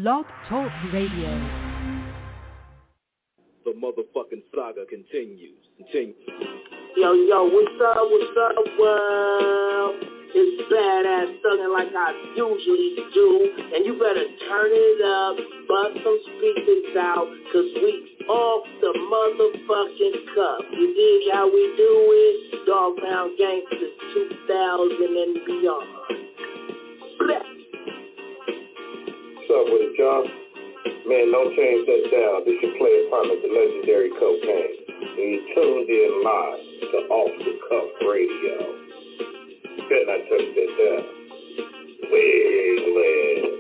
Blog Talk Radio. The motherfucking saga continues. Yo, what's up, world? It's badass thuggin' like I usually do, and you better turn it up, bust some speakers out, cause we off the motherfucking cuff. You dig how we do it? Dog Pound Gangsters 2000 and beyond. Bless. What's up with it, John? Man, don't change that down. This your player partner, the legendary Cocaine. And you tuned in live to Off the Cuff Radio. Better not touch that down. Wiggly.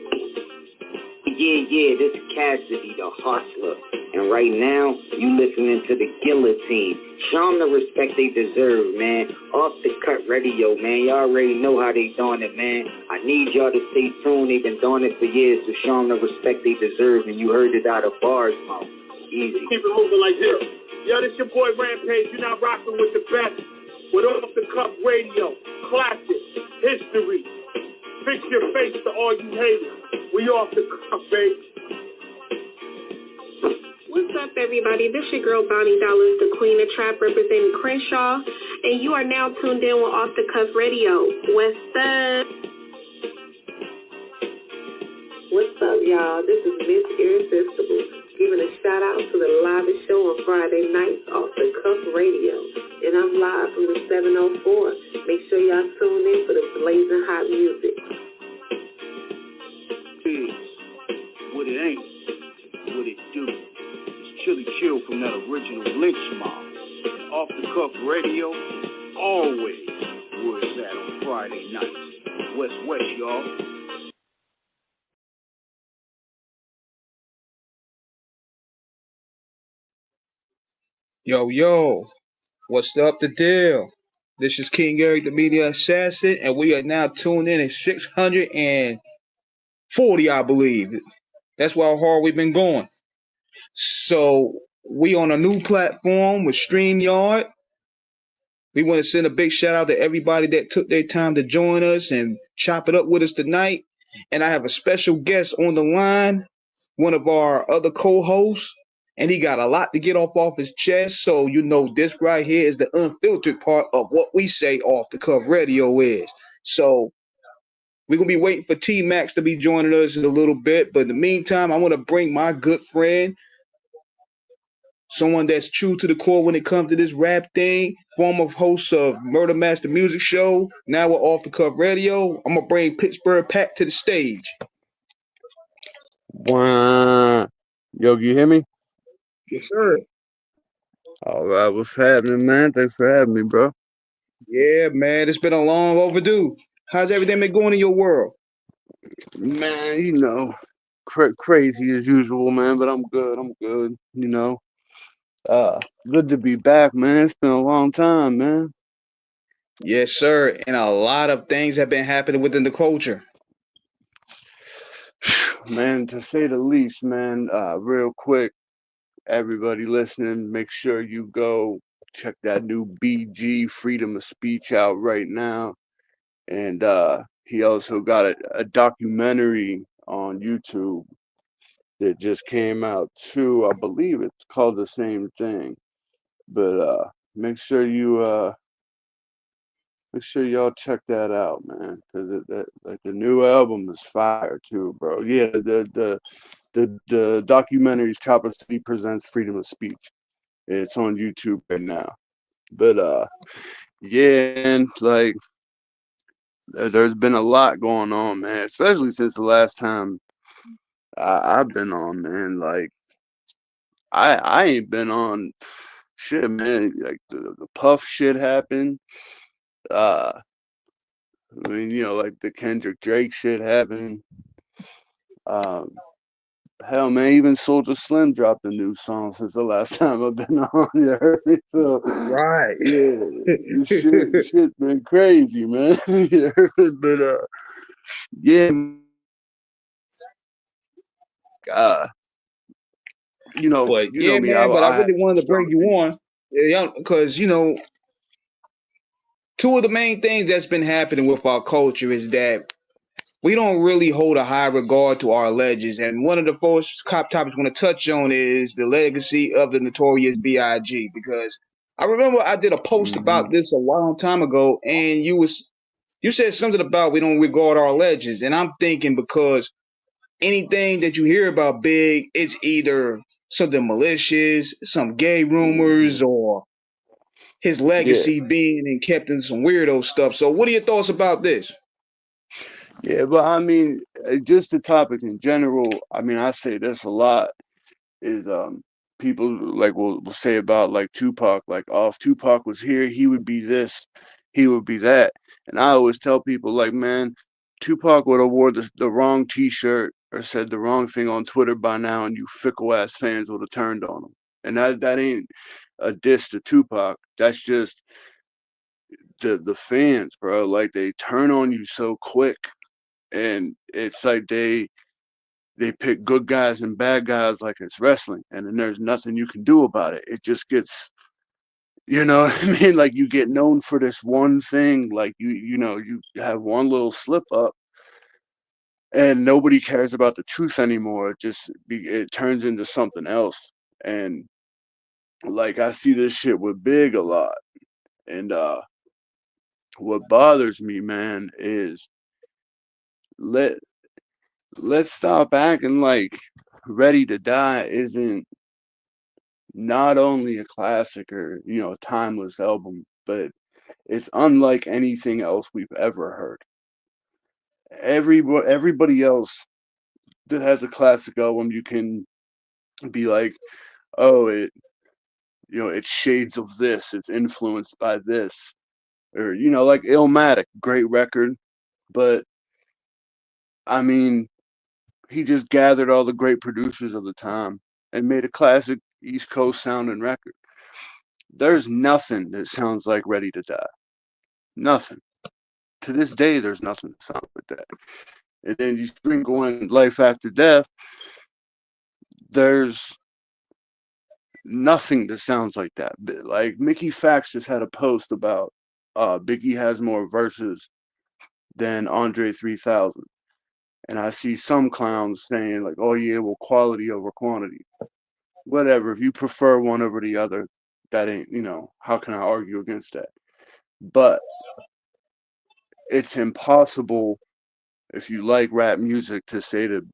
Yeah, this is Cassidy, the hustler. And right now, you listening to the Guillotine. Show them the respect they deserve, man. Off the Cut Radio, man. Y'all already know how they doing it, man. I need y'all to stay tuned. They've been doing it for years, so show them the respect they deserve. And you heard it out of bars, mouth. Easy. Keep it moving like this. Yo, this your boy Rampage. You're not rocking with the best. With Off the Cuff Radio. Classic. History. Fix your face to all you haters. We off the cuff, baby. What's up, everybody? This your girl, Bonnie Dollars, the Queen of Trap, representing Crenshaw, and you are now tuned in with Off the Cuff Radio. What's up? What's up, y'all? This is Miss Irresistible, giving a shout out to the livest show on Friday nights, Off the Cuff Radio, and I'm live from the 704. Make sure y'all tune in for the blazing hot music. What it ain't, what it do. Chili Chill from that original Lynch Mob. Off the Cuff Radio, always where it's at on Friday nights. West, y'all. Yo, what's up the deal? This is King Eric, the Media Assassin, and we are now tuned in at 640, I believe. That's how hard we've been going. So we on a new platform with StreamYard. We want to send a big shout out to everybody that took their time to join us and chop it up with us tonight. And I have a special guest on the line, one of our other co-hosts, and he got a lot to get off his chest. So you know this right here is the unfiltered part of what we say Off the Cuff Radio is. So we're going to be waiting for T-Max to be joining us in a little bit. But in the meantime, I want to bring my good friend, someone that's true to the core when it comes to this rap thing, former host of Murder Master Music Show. Now we're Off the Cuff Radio. I'm going to bring Pittsburgh Pat to the stage. Wow. Yo, you hear me? Yes, sir. All right, what's happening, man? Thanks for having me, bro. Yeah, man, it's been a long overdue. How's everything been going in your world? Man, you know, crazy as usual, man, but I'm good, you know. Good to be back, man. It's been a long time, man. Yes, sir, and a lot of things have been happening within the culture. Man, to say the least, man, real quick, everybody listening, make sure you go check that new BG Freedom of Speech out right now. And he also got a documentary on YouTube that just came out too. I believe it's called the same thing. But make sure y'all check that out, man. Cause the new album is fire too, bro. Yeah, the documentary is Chopper City Presents Freedom of Speech. It's on YouTube right now. But yeah, and like there's been a lot going on, man, especially since the last time I've been on, man. Like I ain't been on shit, man. Like the Puff shit happened. I mean, you know, like the Kendrick Drake shit happened. Hell, man, even Soulja Slim dropped a new song since the last time I've been on. You heard me? So, right. Yeah, shit been crazy, man. You heard me? But, yeah. You know, but you yeah, know me, man, but I really wanted to bring you on. Yeah, because, you know, two of the main things that's been happening with our culture is that we don't really hold a high regard to our legends. And one of the first top topics I want to touch on is the legacy of the notorious B.I.G. Because I remember I did a post about this a long time ago, and you said something about we don't regard our legends, and I'm thinking because anything that you hear about Big, it's either something malicious, some gay rumors, or his Yeah. legacy being and kept in some weirdo stuff. So, what are your thoughts about this? Yeah, but I mean, just the topic in general. I mean, I say this a lot is people like will say about like Tupac, like, oh, if Tupac was here, he would be this, he would be that. And I always tell people like, man, Tupac would have wore the wrong T-shirt or said the wrong thing on Twitter by now, and you fickle ass fans would have turned on him. And that ain't a diss to Tupac. That's just the fans, bro. Like, they turn on you so quick, and it's like they pick good guys and bad guys like it's wrestling, and then there's nothing you can do about it. It just gets, you know what I mean? Like, you get known for this one thing, like you know, you have one little slip up, and nobody cares about the truth anymore. It turns into something else. And like, I see this shit with Big a lot, and what bothers me, man, is let's stop acting like Ready to Die isn't not only a classic or, you know, a timeless album, but it's unlike anything else we've ever heard. Everybody else that has a classic album, you can be like, oh, it's shades of this, it's influenced by this, or, you know, like Illmatic, great record, but I mean, he just gathered all the great producers of the time and made a classic East Coast sounding record. There's nothing that sounds like Ready to Die. Nothing. To this day, there's nothing that sounds like that. And then you sprinkle in Life After Death, there's nothing that sounds like that. Like, Mickey Fax just had a post about Biggie has more verses than Andre 3000. And I see some clowns saying, like, oh, yeah, well, quality over quantity. Whatever. If you prefer one over the other, that ain't, you know, how can I argue against that? But it's impossible, if you like rap music, to say that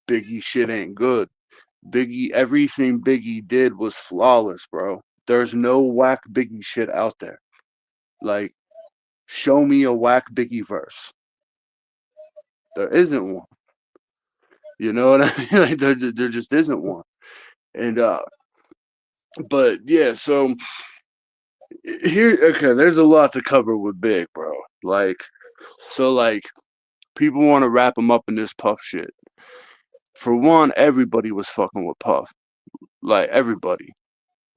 Biggie shit ain't good. Everything Biggie did was flawless, bro. There's no whack Biggie shit out there. Like, show me a whack Biggie verse. There isn't one. You know what I mean? Like, there just isn't one. And but yeah, so here, okay, there's a lot to cover with Big, bro. Like, people want to wrap him up in this Puff shit. For one, everybody was fucking with Puff. Like, everybody.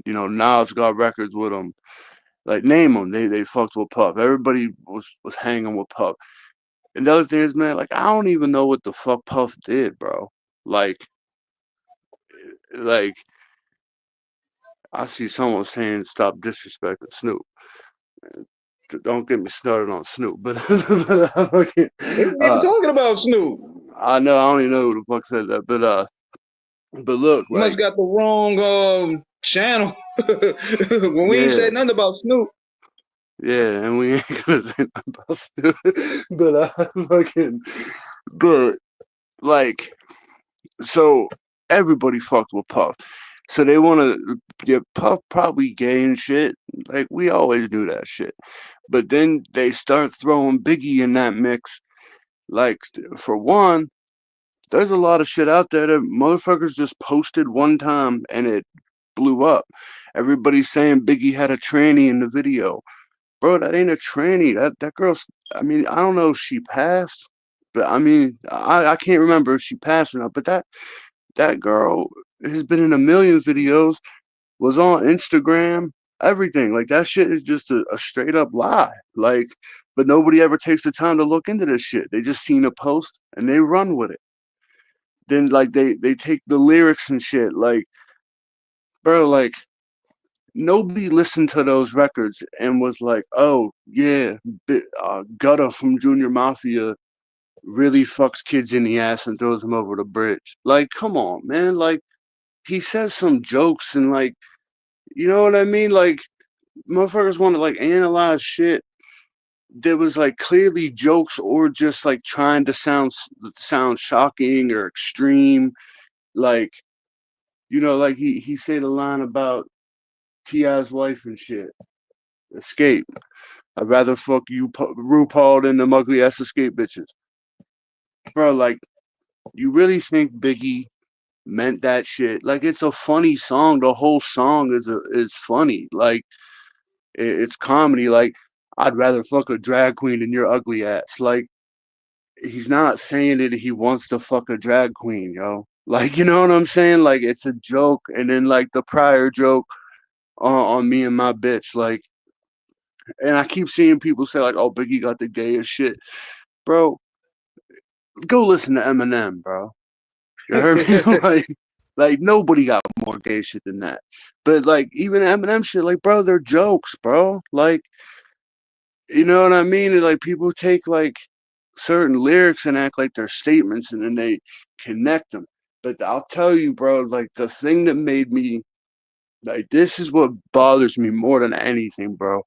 You know, Nas got records with him. Like, name them. They fucked with Puff. Everybody was hanging with Puff. And the other thing is, man, like, I don't even know what the fuck Puff did, bro. Like, I see someone saying stop disrespecting Snoop. Don't get me started on Snoop, but They ain't talking about Snoop. I know, I don't even know who the fuck said that, but look, you must got the wrong channel when we ain't said nothing about Snoop. Yeah, and we ain't gonna say nothing about Snoop, but like, so everybody fucked with Puff. So they want to get Puff probably gay and shit. Like, we always do that shit. But then they start throwing Biggie in that mix. Like, for one, there's a lot of shit out there that motherfuckers just posted one time and it blew up. Everybody's saying Biggie had a tranny in the video. Bro, that ain't a tranny. That girl's, I mean, I don't know if she passed, but I mean, I can't remember if she passed or not, but that girl has been in a million videos, was on Instagram, everything. Like, that shit is just a straight up lie. Like, but nobody ever takes the time to look into this shit. They just seen a post and they run with it. Then, like, they take the lyrics and shit. Like, bro, like, nobody listened to those records and was like, oh, yeah, Gutta from Junior Mafia really fucks kids in the ass and throws them over the bridge. Like, come on, man. Like, he says some jokes and like, you know what I mean? Like, motherfuckers want to like analyze shit that was like clearly jokes or just like trying to sound shocking or extreme. Like, you know, like he said a line about T.I.'s wife and shit. Escape. I'd rather fuck you, RuPaul, than them ugly ass escape bitches. Bro, like, you really think Biggie meant that shit? Like, it's a funny song. The whole song is funny. Like, it's comedy. Like, I'd rather fuck a drag queen than your ugly ass. Like, he's not saying that he wants to fuck a drag queen, yo. Like, you know what I'm saying? Like, it's a joke. And then, like, the prior joke on me and my bitch. Like, and I keep seeing people say, like, oh, Biggie got the gayest shit. Bro, go listen to Eminem, bro. You heard me? like nobody got more gay shit than that. But, like, even Eminem shit, like, bro, they're jokes, bro. Like, you know what I mean? And, like, people take, like, certain lyrics and act like they're statements and then they connect them. But I'll tell you, bro, like, the thing that made me, like, this is what bothers me more than anything, bro.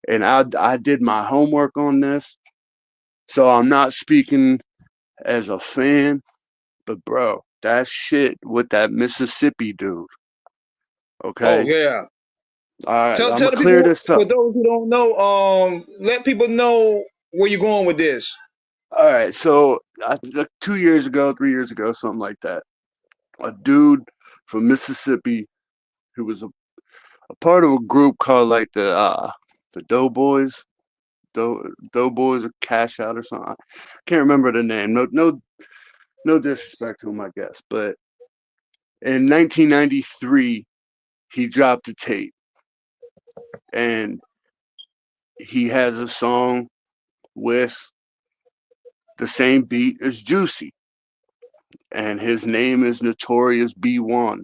And I did my homework on this, so I'm not speaking as a fan, but bro, that shit with that Mississippi dude. Okay. Oh yeah. All right. Tell I'm the gonna clear people, this up. for those who don't know, let people know where you're going with this. All right. So 2 years ago, 3 years ago, something like that, a dude from Mississippi who was a part of a group called like the Doughboys. Doughboys or Cash Out or something. I can't remember the name. No disrespect to him, I guess. But in 1993, he dropped a tape, and he has a song with the same beat as Juicy, and his name is Notorious B1,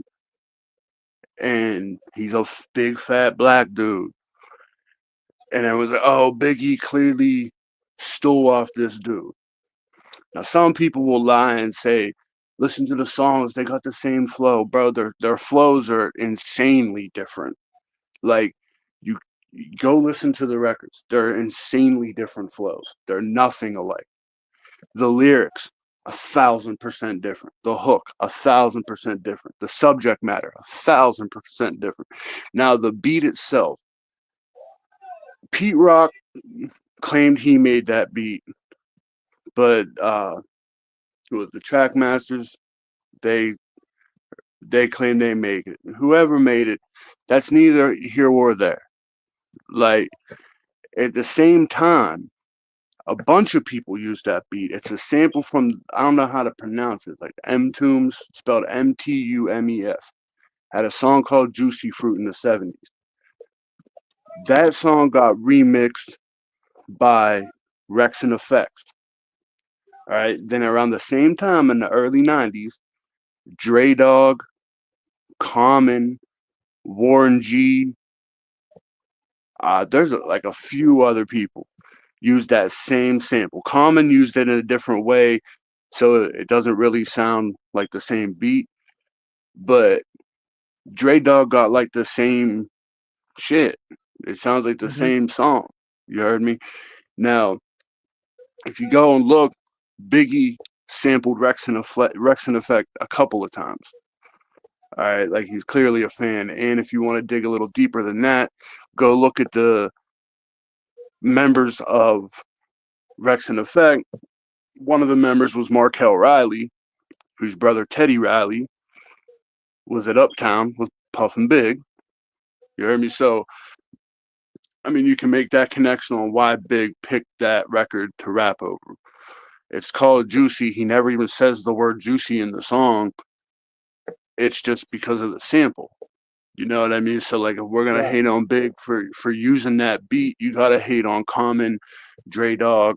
and he's a big fat black dude. And it was like, oh, Biggie clearly stole off this dude. Now, some people will lie and say, listen to the songs, they got the same flow. Bro, their flows are insanely different. Like, you go listen to the records. They're insanely different flows. They're nothing alike. The lyrics, 1,000% different. The hook, 1,000% different. The subject matter, 1,000% different. Now, the beat itself, Pete Rock claimed he made that beat, but it was the track masters. They claim they made it. Whoever made it, that's neither here or there. Like, at the same time, a bunch of people use that beat. It's a sample from, I don't know how to pronounce it, like M-Tumes, spelled M-T-U-M-E-S, had a song called Juicy Fruit in the 70s. That song got remixed by Rex and Effects. All right. Then around the same time in the early 90s, Dre Dog, Common, Warren G, there's like a few other people used that same sample. Common used it in a different way, so it doesn't really sound like the same beat. But Dre Dog got like the same shit. It sounds like the same song. You heard me? Now, if you go and look, Biggie sampled Rex and Effect a couple of times. All right, like, he's clearly a fan. And if you want to dig a little deeper than that, go look at the members of Rex and Effect. One of the members was Markel Riley, whose brother Teddy Riley was at Uptown with Puff and Big. You heard me? So, I mean, you can make that connection on why Big picked that record to rap over. It's called Juicy. He never even says the word juicy in the song. It's just because of the sample. You know what I mean? So, like, if we're going to hate on Big for using that beat, you got to hate on Common, Dre Dog,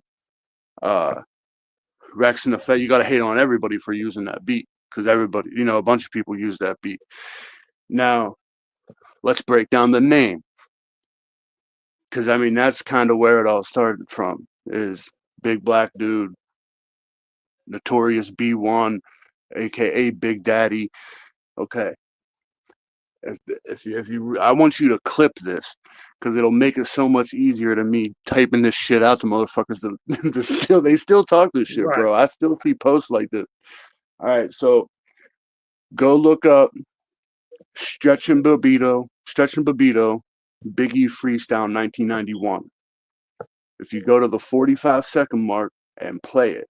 Rex and Effect. You got to hate on everybody for using that beat, because everybody, you know, a bunch of people use that beat. Now, let's break down the name, because, I mean, that's kind of where it all started from, is big black dude Notorious B1, aka Big Daddy. Okay. If you, I want you to clip this because it'll make it so much easier to me typing this shit out to motherfuckers. They still talk this shit, bro. I still see posts like this. All right, so go look up Stretch and Babito, Biggie Freestyle 1991. If you go to the 45-second mark and play it,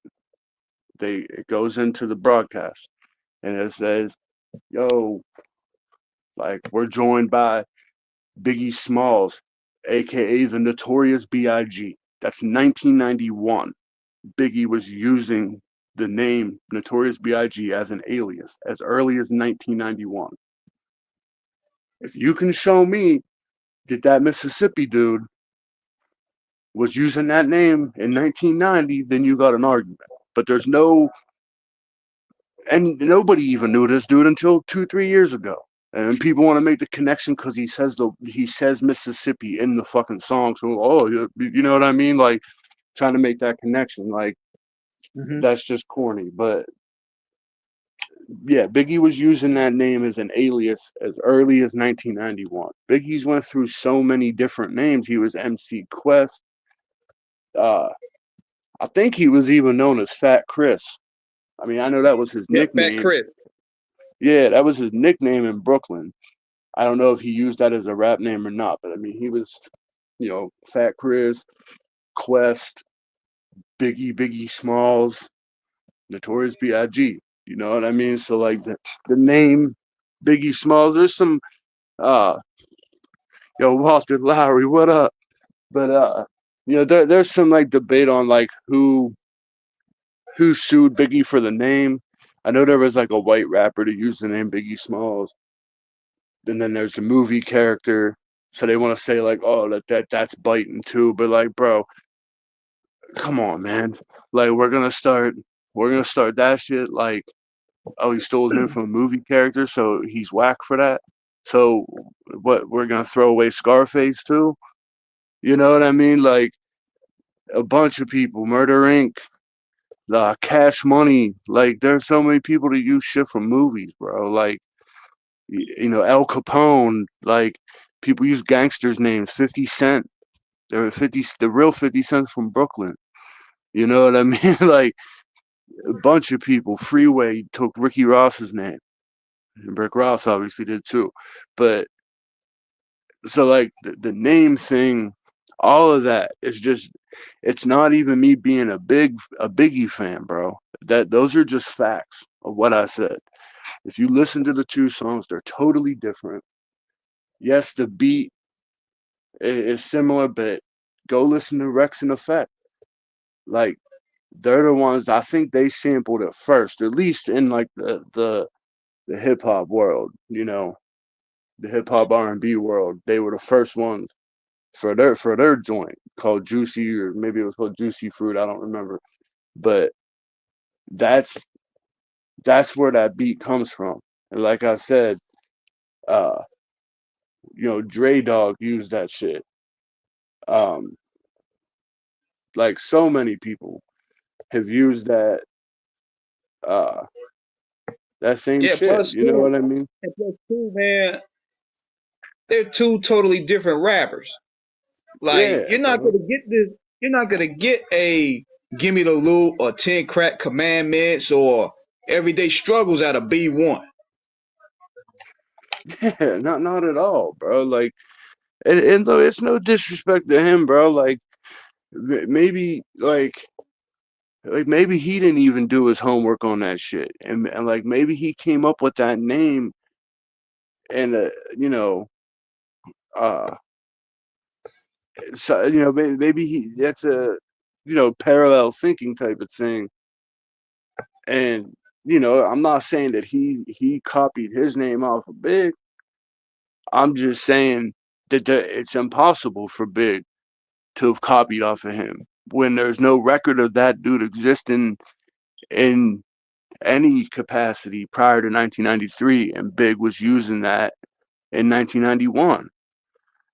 it goes into the broadcast and it says, yo, like, we're joined by Biggie Smalls, aka the Notorious B.I.G. That's 1991. Biggie was using the name Notorious B.I.G. as an alias as early as 1991. If you can show me that Mississippi dude was using that name in 1990, then you got an argument. But there's nobody even knew this dude until 2-3 years ago. And people want to make the connection because he says Mississippi in the fucking song. So, you know what I mean? Like, trying to make that connection. Like, that's just corny. But, yeah, Biggie was using that name as an alias as early as 1991. Biggie's went through so many different names. He was MC Quest. I think he was even known as Fat Chris. I mean, I know that was his nickname. Fat Chris. Yeah, that was his nickname in Brooklyn. I don't know if he used that as a rap name or not, but I mean, he was, Fat Chris, Quest, Biggie Smalls, Notorious B.I.G. You know what I mean? So, like, the name Biggie Smalls, there's some, Walter Lowry, what up? But, there's some, like, debate on, like, who sued Biggie for the name. I know there was, like, a white rapper to use the name Biggie Smalls. And then there's the movie character. So they want to say, like, oh, that's biting too. But, like, bro, come on, man. Like, we're gonna start that shit. Like, oh, he stole his name from a movie character, so he's whack for that. So what, we're gonna throw away Scarface too? You know what I mean? Like, a bunch of people, Murder Inc., Cash Money. Like, there's so many people that use shit from movies, bro. Like, Al Capone. Like, people use gangsters' names. 50 Cent. The real 50 Cent's from Brooklyn. You know what I mean? Like, a bunch of people. Freeway took Ricky Ross's name. And Rick Ross obviously did too. But, so, like, the name thing, all of that is just, it's not even me being a Biggie fan, bro. Those are just facts of what I said. If you listen to the two songs, they're totally different. Yes, the beat is similar, but go listen to Rex and Effect. Like, they're the ones, I think they sampled it first, at least in, like, the hip hop world, the hip hop R&B world. They were the first ones for their joint called Juicy, or maybe it was called Juicy Fruit. I don't remember, but that's where that beat comes from. And like I said, Dre Dog used that shit. Like, so many people have used that same shit. Plus, you know what I mean? And plus, too, man, they're two totally different rappers. Like, you're not gonna get this. You're not gonna get a Gimme the Loot or 10 Crack Commandments or Everyday Struggles out of B1. Yeah, not at all, bro. Like, and though it's no disrespect to him, bro. Like, maybe maybe he didn't even do his homework on that shit, and like, maybe he came up with that name, and so maybe that's a parallel thinking type of thing. And I'm not saying that he copied his name off of Big. I'm just saying that it's impossible for Big to have copied off of him when there's no record of that dude existing in any capacity prior to 1993, and Big was using that in 1991.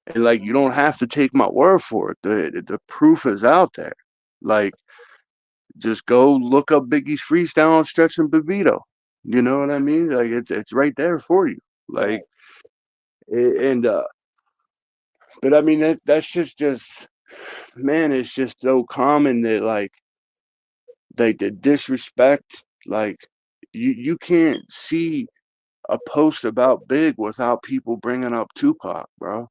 And, like, you don't have to take my word for it. The proof is out there. Like, just go look up Biggie's freestyle on Stretch and Bebito. You know what I mean? Like it's right there for you. Like and but I mean that's just man, it's just so common that like the disrespect, like you can't see a post about Big without people bringing up Tupac, bro.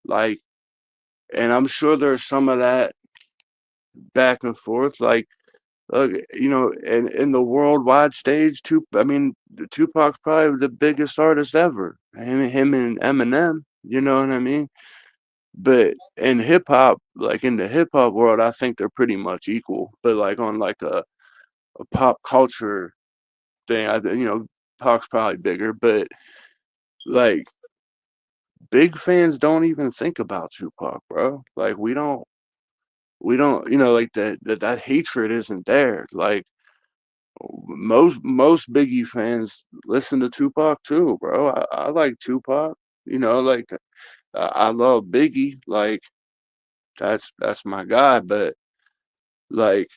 Like, and I'm sure there's some of that back and forth. Like, you know, in the worldwide stage, Tupac's probably the biggest artist ever. Him and Eminem, you know what I mean? But in hip hop, like in the hip hop world, I think they're pretty much equal. But like on like a pop culture thing, you know, Pac's probably bigger. But like big fans don't even think about Tupac, bro. Like we don't, you know, like that hatred isn't there. Like most Biggie fans listen to Tupac too, bro. I like Tupac, you know, like I love Biggie, like that's my guy. But like,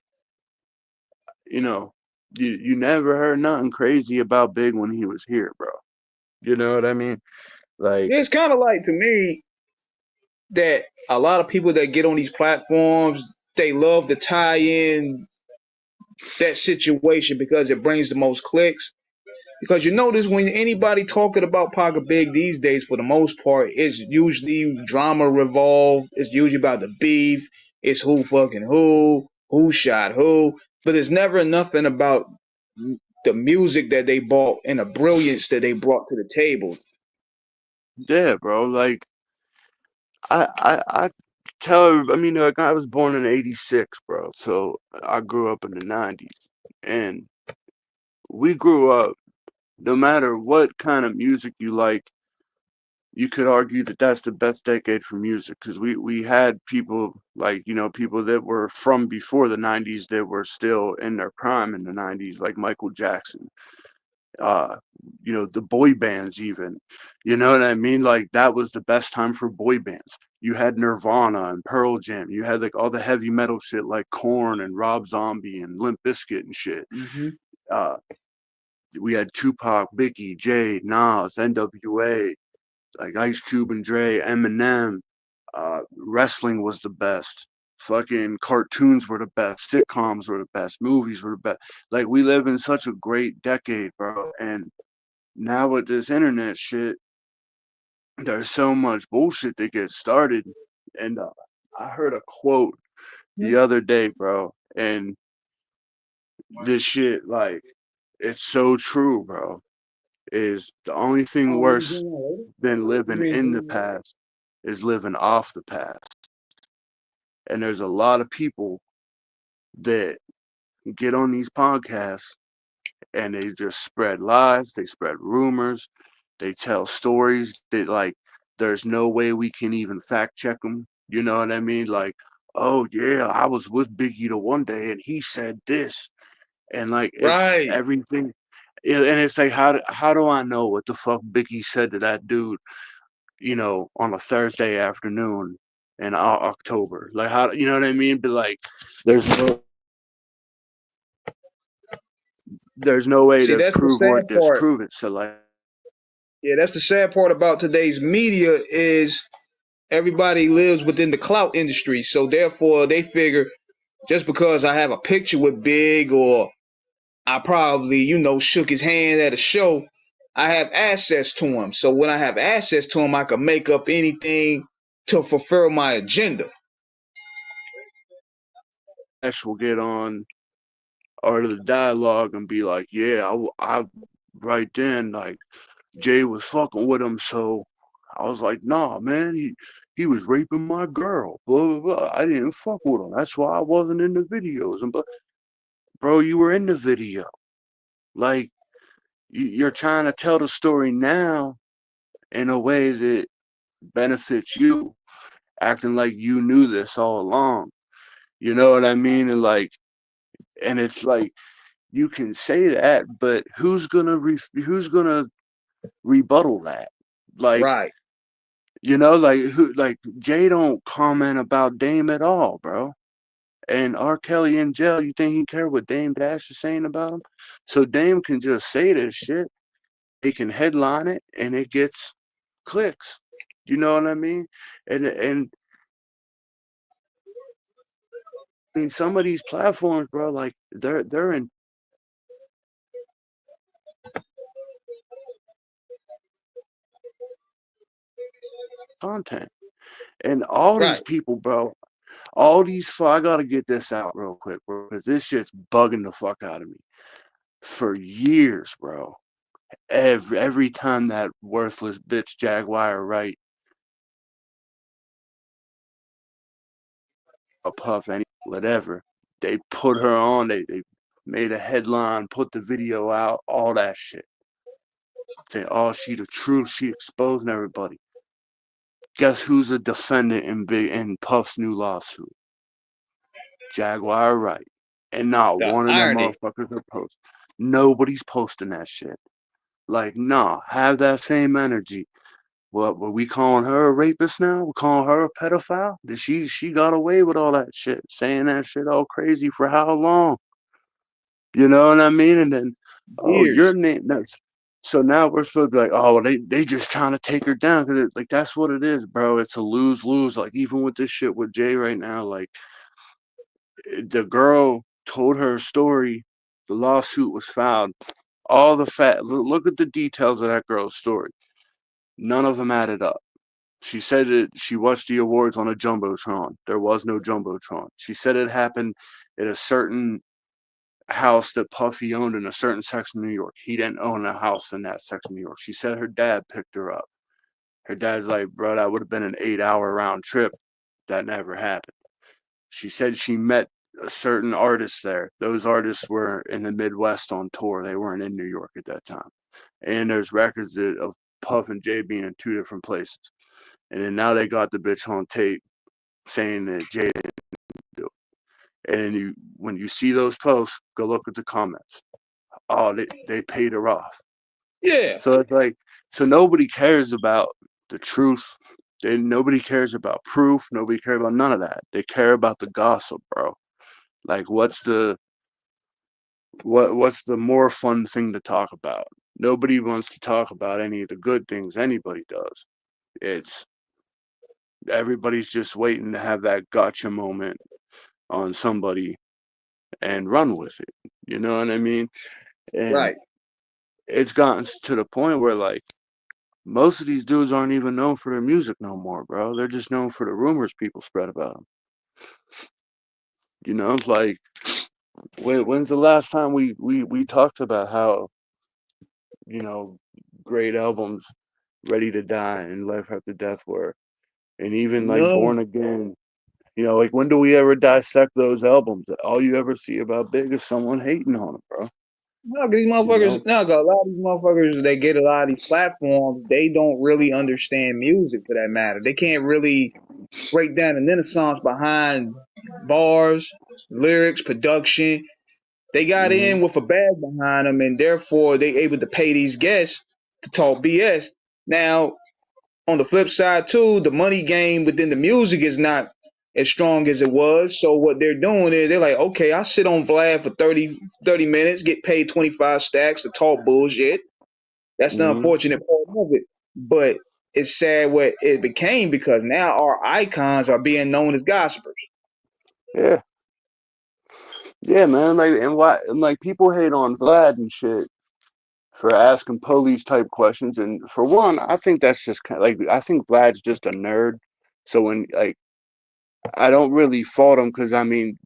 you know, you never heard nothing crazy about Big when he was here, bro. You know what I mean? Like, It's kind of like to me that a lot of people that get on these platforms, they love to tie in that situation because it brings the most clicks. Because you notice when anybody talking about Pac or Big these days, for the most part, it's usually drama revolved. It's usually about the beef. It's who fucking who shot who. But it's never nothing about the music that they bought and the brilliance that they brought to the table. yeah, bro. Like I tell. I mean, like I was born in '86, bro. So I grew up in the '90s, and we grew up. No matter what kind of music you like, you could argue that that's the best decade for music because we had people like, you know, people that were from before the '90s that were still in their prime in the '90s, like Michael Jackson. uh you know, the boy bands even, you know what I mean? Like that was the best time for boy bands. You had Nirvana and Pearl Jam, you had like all the heavy metal shit like Korn and Rob Zombie and Limp Bizkit and shit. Mm-hmm. uh we had Tupac, Biggie, Jay, Nas, NWA, like Ice Cube and Dre, Eminem. Wrestling was the best. Fucking cartoons were the best. Sitcoms were the best. Movies were the best. Like we live in such a great decade, bro. And now with this internet shit, there's so much bullshit that gets started. And I heard a quote the other day, bro, and this shit, like, it's so true, bro. Is the only thing worse than living in the past is living off the past. And there's a lot of people that get on these podcasts and they just spread lies, they spread rumors, they tell stories that like there's no way we can even fact check them. You know what I mean? Like, oh yeah, I was with Biggie the one day and he said this, and like it's Right. everything. And it's like, how do I know what the fuck Biggie said to that dude? You know, on a Thursday afternoon in October. Like, how, you know what I mean? But like, there's no way See, to that's the prove or sad part. disprove it. So like, Yeah, that's the sad part about today's media is everybody lives within the clout industry. So therefore they figure just because I have a picture with Big or I probably, you know, shook his hand at a show, I have access to him. So when I have access to him, I can make up anything to fulfill my agenda. Ash will get on Art of the Dialogue and be like, yeah, I right then, like, Jay was fucking with him, so I was like, nah, man, he was raping my girl, blah, blah, blah. I didn't fuck with him. That's why I wasn't in the videos. And, but, bro, you were in the video. Like, you're trying to tell the story now in a way that benefits you, acting like you knew this all along. You know what I mean? And like, and it's like, you can say that, but who's gonna rebuttal that? Like, Right. you know, like who, like Jay don't comment about Dame at all, bro. And R. Kelly in jail, you think he care what Dame Dash is saying about him? So Dame can just say this shit. He can headline it, and it gets clicks. You know what I mean? And I mean, some of these platforms, bro, like they're in content, and all these Right. people, bro, all these. I gotta get this out real quick, bro, because this shit's bugging the fuck out of me. For years, bro, every time that worthless bitch Jaguar Wright a Puff, any whatever, they put her on. They made a headline, put the video out, all that shit. Say, oh, she the truth. She exposing everybody. Guess who's a defendant in Puff's new lawsuit? Jaguar Wright. And not The one of them irony. motherfuckers are posting. Nobody's posting that shit. Like, nah, have that same energy. What were we calling her a rapist now? We're calling her a pedophile? Did she got away with all that shit, saying that shit all crazy for how long? You know what I mean? And then, oh, your Years. name. So now we're supposed to be like, oh, they just trying to take her down because like that's what it is, bro. It's a lose. Like even with this shit with Jay right now, like the girl told her story. The lawsuit was filed. All the look at the details of that girl's story. None of them added up. She said that she watched the awards on a jumbotron. There was no jumbotron. She said it happened at a certain house that Puffy owned in a certain section of New York. He didn't own a house in that section of New York. She said her dad picked her up. Her dad's like, bro, that would have been an 8-hour round trip. That never happened. She said she met a certain artist there. Those artists were in the Midwest on tour. They weren't in New York at that time. And there's records of Puff and Jay being in 2 different places. And then now they got the bitch on tape saying that Jay didn't do it. And when you see those posts, go look at the comments. Oh, they paid her off. Yeah. So it's like, so nobody cares about the truth. Nobody cares about proof. Nobody cares about none of that. They care about the gossip, bro. Like, what's the more fun thing to talk about? Nobody wants to talk about any of the good things anybody does. It's everybody's just waiting to have that gotcha moment on somebody and run with it. You know what I mean? And Right. it's gotten to the point where like most of these dudes aren't even known for their music no more, bro. They're just known for the rumors people spread about them. You know, like when's the last time we talked about how, you know, great albums Ready to Die and Life After Death were, and even like No. Born Again. You know, like when do we ever dissect those albums? All you ever see about Big is someone hating on them, bro. No, these You motherfuckers. know? No, 'cause a lot of these motherfuckers, they get a lot of these platforms. They don't really understand music, for that matter. They can't really break down the renaissance behind bars, lyrics, production. They got Mm-hmm. in with a bag behind them, and therefore they able to pay these guests to talk BS. Now, on the flip side too, the money game within the music is not as strong as it was. So what they're doing is they're like, okay, I'll sit on Vlad for 30 minutes, get paid 25 stacks to talk bullshit. That's the Mm-hmm. unfortunate part of it. But it's sad what it became because now our icons are being known as gossipers. Yeah. Yeah, man. Like and like people hate on Vlad and shit for asking police type questions. And for one, I think that's just kind of like I think Vlad's just a nerd. So when like I don't really fault him because I mean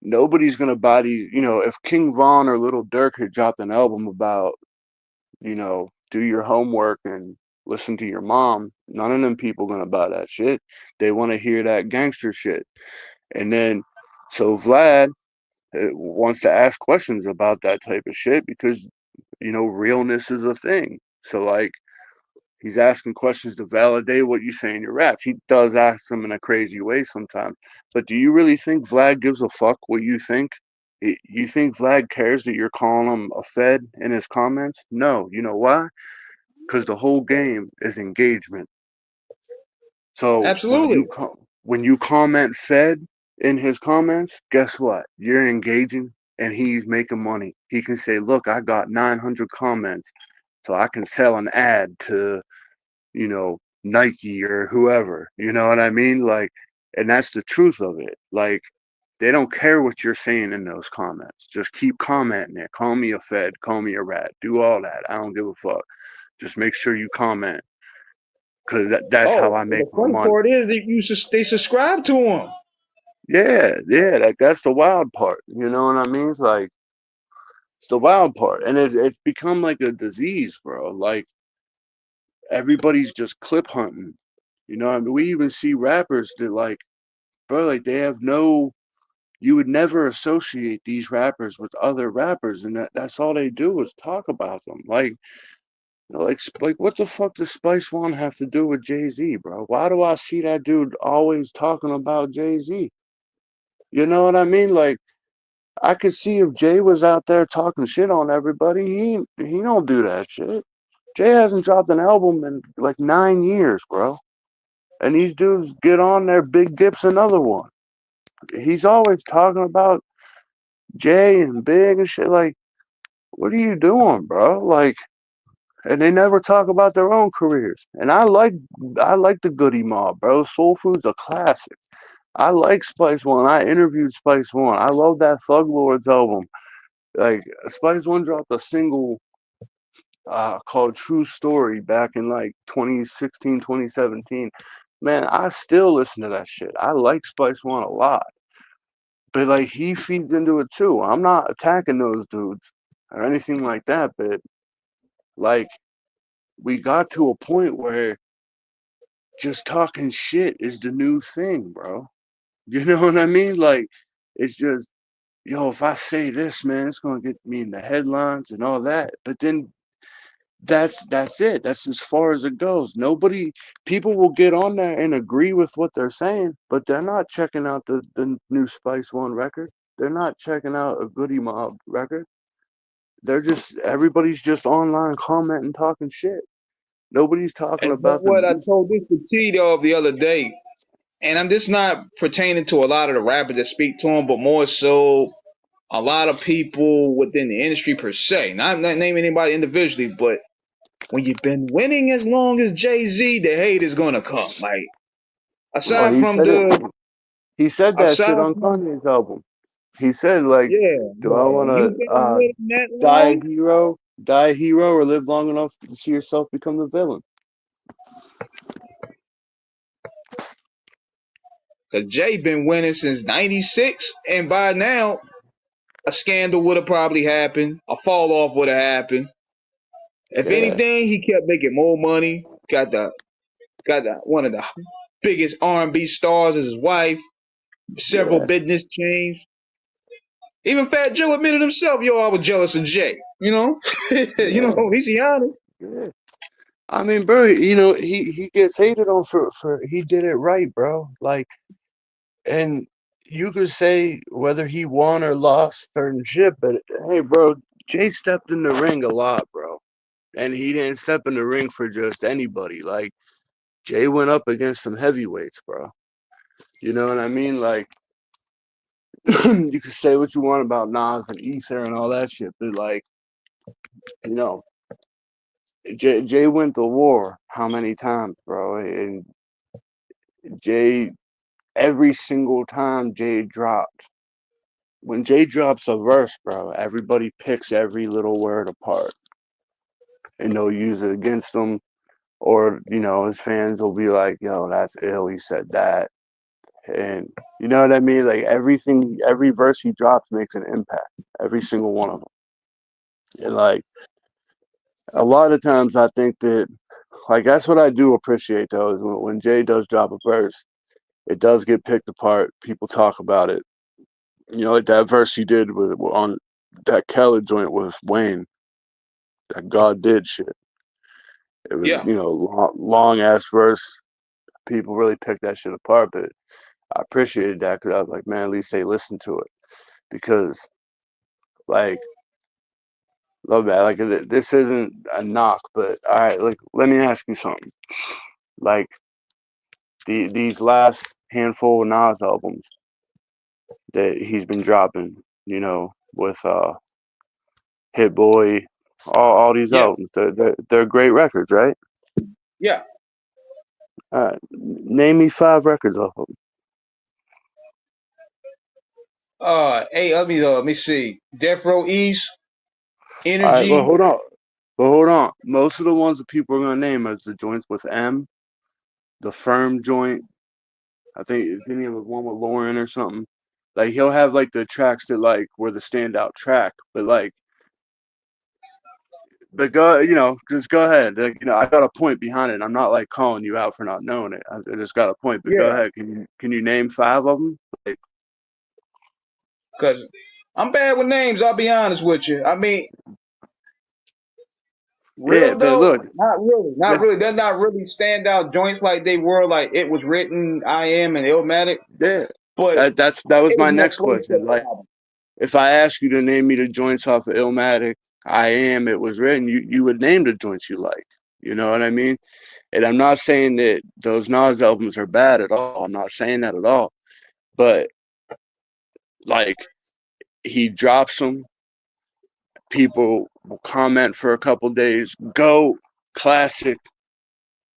nobody's gonna buy these. You know, if King Von or Little Durk had dropped an album about, you know, do your homework and listen to your mom, none of them people gonna buy that shit. They want to hear that gangster shit. And then so Vlad wants to ask questions about that type of shit because, you know, realness is a thing. So like he's asking questions to validate what you say in your raps. He does ask them in a crazy way sometimes. But do you really think Vlad gives a fuck what you think? You think Vlad cares that you're calling him a fed in his comments? No. You know why? Because the whole game is engagement. So Absolutely. when you comment fed, in his comments, guess what? You're engaging and he's making money. He can say, look, I got 900 comments, so I can sell an ad to, Nike or whoever. You know what I mean? Like, and that's the truth of it. Like, they don't care what you're saying in those comments. Just keep commenting it. Call me a fed, call me a rat, do all that. I don't give a fuck. Just make sure you comment, because that's how Oh, I make the my funny money. part is that they subscribe to him. Yeah, like that's the wild part. You know what I mean? It's like, it's the wild part, and it's become like a disease, bro. Like, everybody's just clip hunting. You know, I mean, we even see rappers that, like, bro, like, they have no. You would never associate these rappers with other rappers, and that's all they do is talk about them. Like what the fuck does Spice One have to do with JayZ, bro? Why do I see that dude always talking about JayZ? You know what I mean? Like, I could see if Jay was out there talking shit on everybody, he don't do that shit. Jay hasn't dropped an album in like 9 years, bro. And these dudes get on there, Big Dip's another one. He's always talking about Jay and Big and shit. Like, what are you doing, bro? Like, and they never talk about their own careers. And I like the Goody Mob, bro. Soul Food's a classic. I like Spice One. I interviewed Spice One. I love that Thug Lords album. Like, Spice One dropped a single called True Story back in like 2016, 2017. Man, I still listen to that shit. I like Spice One a lot. But like, he feeds into it too. I'm not attacking those dudes or anything like that, but like, we got to a point where just talking shit is the new thing, bro. You know what I mean? Like, it's just, yo, if I say this, man, it's gonna get me in the headlines and all that. But then that's it. That's as far as it goes. People will get on there and agree with what they're saying, but they're not checking out the new Spice One record. They're not checking out a Goody Mob record. Everybody's just online commenting, talking shit. Nobody's talking And but about the what I music. told this to Tito the other day, and I'm just not pertaining to a lot of the rappers that speak to him, but more so a lot of people within the industry per se. Not naming anybody individually, but when you've been winning as long as JayZ, the hate is gonna come. Like, Well, aside from the he said that aside shit on from Kanye's album. He said, like, yeah, do I want you've to been with him that die long, a hero, or live long enough to see yourself become the villain? because Jay been winning since '96, and by now a scandal would have probably happened, a fall off would have happened. If Yeah, anything, he kept making more money. Got the one of the biggest R&B stars as his wife. Several yeah, business chains. Even Fat Joe admitted himself, "Yo, I was jealous of Jay." You know, yeah, at least he honest. yeah. I mean, bro, he gets hated on for he did it right, bro. Like, and you could say whether he won or lost certain shit, but hey, bro, Jay stepped in the ring a lot, bro. And he didn't step in the ring for just anybody. Like, Jay went up against some heavyweights, bro. You know what I mean? Like, you can say what you want about Nas and Ether and all that shit, but like, you know, Jay went to war how many times, bro? And Jay, every single time Jay dropped, when Jay drops a verse, bro, everybody picks every little word apart and they'll use it against him. Or, his fans will be like, yo, that's ill. He said that. And you know what I mean? Like, every verse he drops makes an impact. Every single one of them. And like, a lot of times I think that, like, that's what I do appreciate though, is when Jay does drop a verse, it does get picked apart. People talk about it. Like that verse he did on that Khaled joint with Wayne, that God did shit. It was, Yeah, long ass verse. People really picked that shit apart, but I appreciated that because I was like, man, at least they listened to it. Because, like, love that. Like, this isn't a knock, but all right, like, let me ask you something. Like, these last handful of Nas albums, that he's been dropping, you know, with Hit Boy, all these Yeah, albums. They're great records, right? yeah. All right, name me 5 records off of them. Hey, let me see. Death Row East, All right, well, Energy. hold on. But hold on. Most of the ones that people are gonna name is the joints with M, the Firm joint. I think didn't he have one with Lauren or something. Like he'll have like the tracks that like were the standout track, but go, you know, just go ahead. Like, you know, I got a point behind it. I'm not like calling you out for not knowing it. I just got a point. But go Yeah, ahead. Can you name 5 of them? Like, because I'm bad with names. I'll be honest with you. I mean, yeah, real but though, look, not really, not yeah, really. They're not really standout joints like they were. Like It Was Written, I Am, and Illmatic. yeah. But That was it was my more next close to question. the Like, album. if I ask you to name me the joints off of Illmatic, I Am, It Was Written, you would name the joints you like. You know what I mean? And I'm not saying that those Nas albums are bad at all. I'm not saying that at all. But like, he drops them. People will comment for a couple days. Go, classic.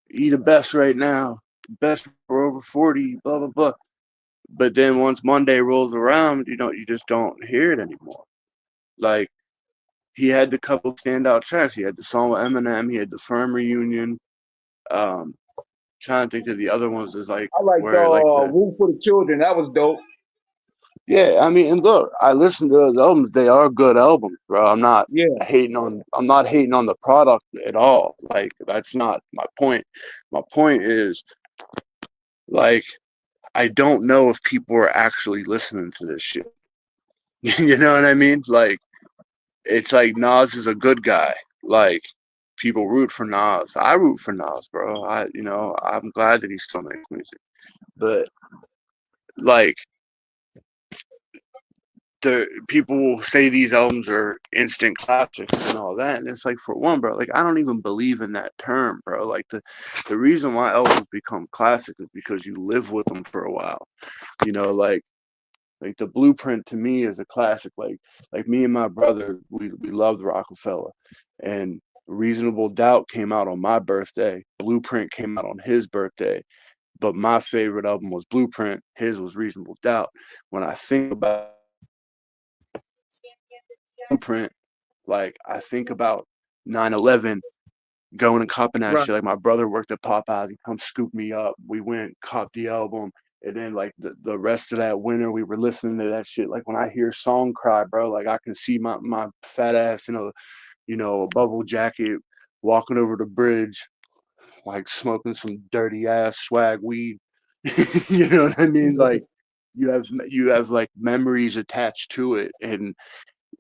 He the best right now. Best for over 40. Blah blah blah. But then once Monday rolls around, you just don't hear it anymore. Like, he had the couple standout tracks. He had the song with Eminem. He had the Firm reunion. Trying to think of the other ones is like I like where like the Woo for the Children. That was dope. yeah. I mean, and look, I listened to those albums. They are good albums, bro. Yeah. I'm not hating on the product at all. Like, that's not my point. My point is, like, I don't know if people are actually listening to this shit. You know what I mean? Like, it's like Nas is a good guy. Like, people root for Nas. I root for Nas, bro. I'm glad that he still makes music. But like, the people will say these albums are instant classics and all that, and it's like, for one, bro, like, I don't even believe in that term, bro. Like, the reason why albums become classic is because you live with them for a while. You know, like the Blueprint to me is a classic. Like me and my brother, we loved Rockefeller, and Reasonable Doubt came out on my birthday. Blueprint came out on his birthday, but my favorite album was Blueprint. His was Reasonable Doubt. When I think about Blueprint, like, I think about 9/11, going and copping that Right. shit. Like, my brother worked at Popeyes. He come scoop me up. We went, copped the album. And then, like, the rest of that winter, we were listening to that shit. Like, when I hear Song Cry, bro, like, I can see my fat ass in a bubble jacket walking over the bridge, like, smoking some dirty ass swag weed. You know what I mean? Like, you have like memories attached to it. And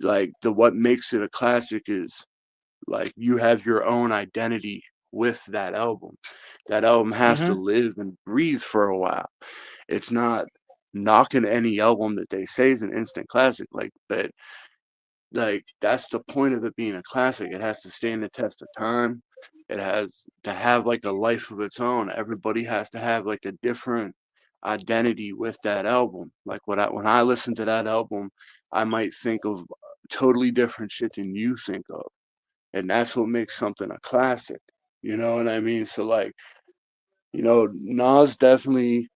like, what makes it a classic is, like, you have your own identity with that album. That album has to Mm-hmm. live and breathe for a while. It's not knocking any album that they say is an instant classic, but like, that's the point of it being a classic. It has to stand the test of time. It has to have like a life of its own. Everybody has to have like a different identity with that album. Like, when I listen to that album, I might think of totally different shit than you think of. And that's what makes something a classic. You know what I mean? So, like, Nas definitely,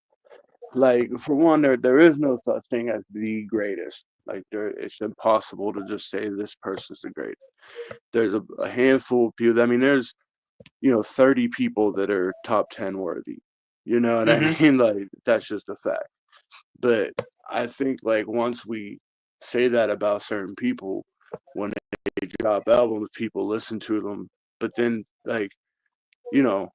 like, for one, there is no such thing as the greatest. Like, it's impossible to just say this person's the greatest. There's a handful of people. I mean, there's 30 people that are top 10 worthy. You know what I Mm-hmm. mean? Like, that's just a fact. But I think, like, once we say that about certain people, when they drop albums, people listen to them. But then, like, you know,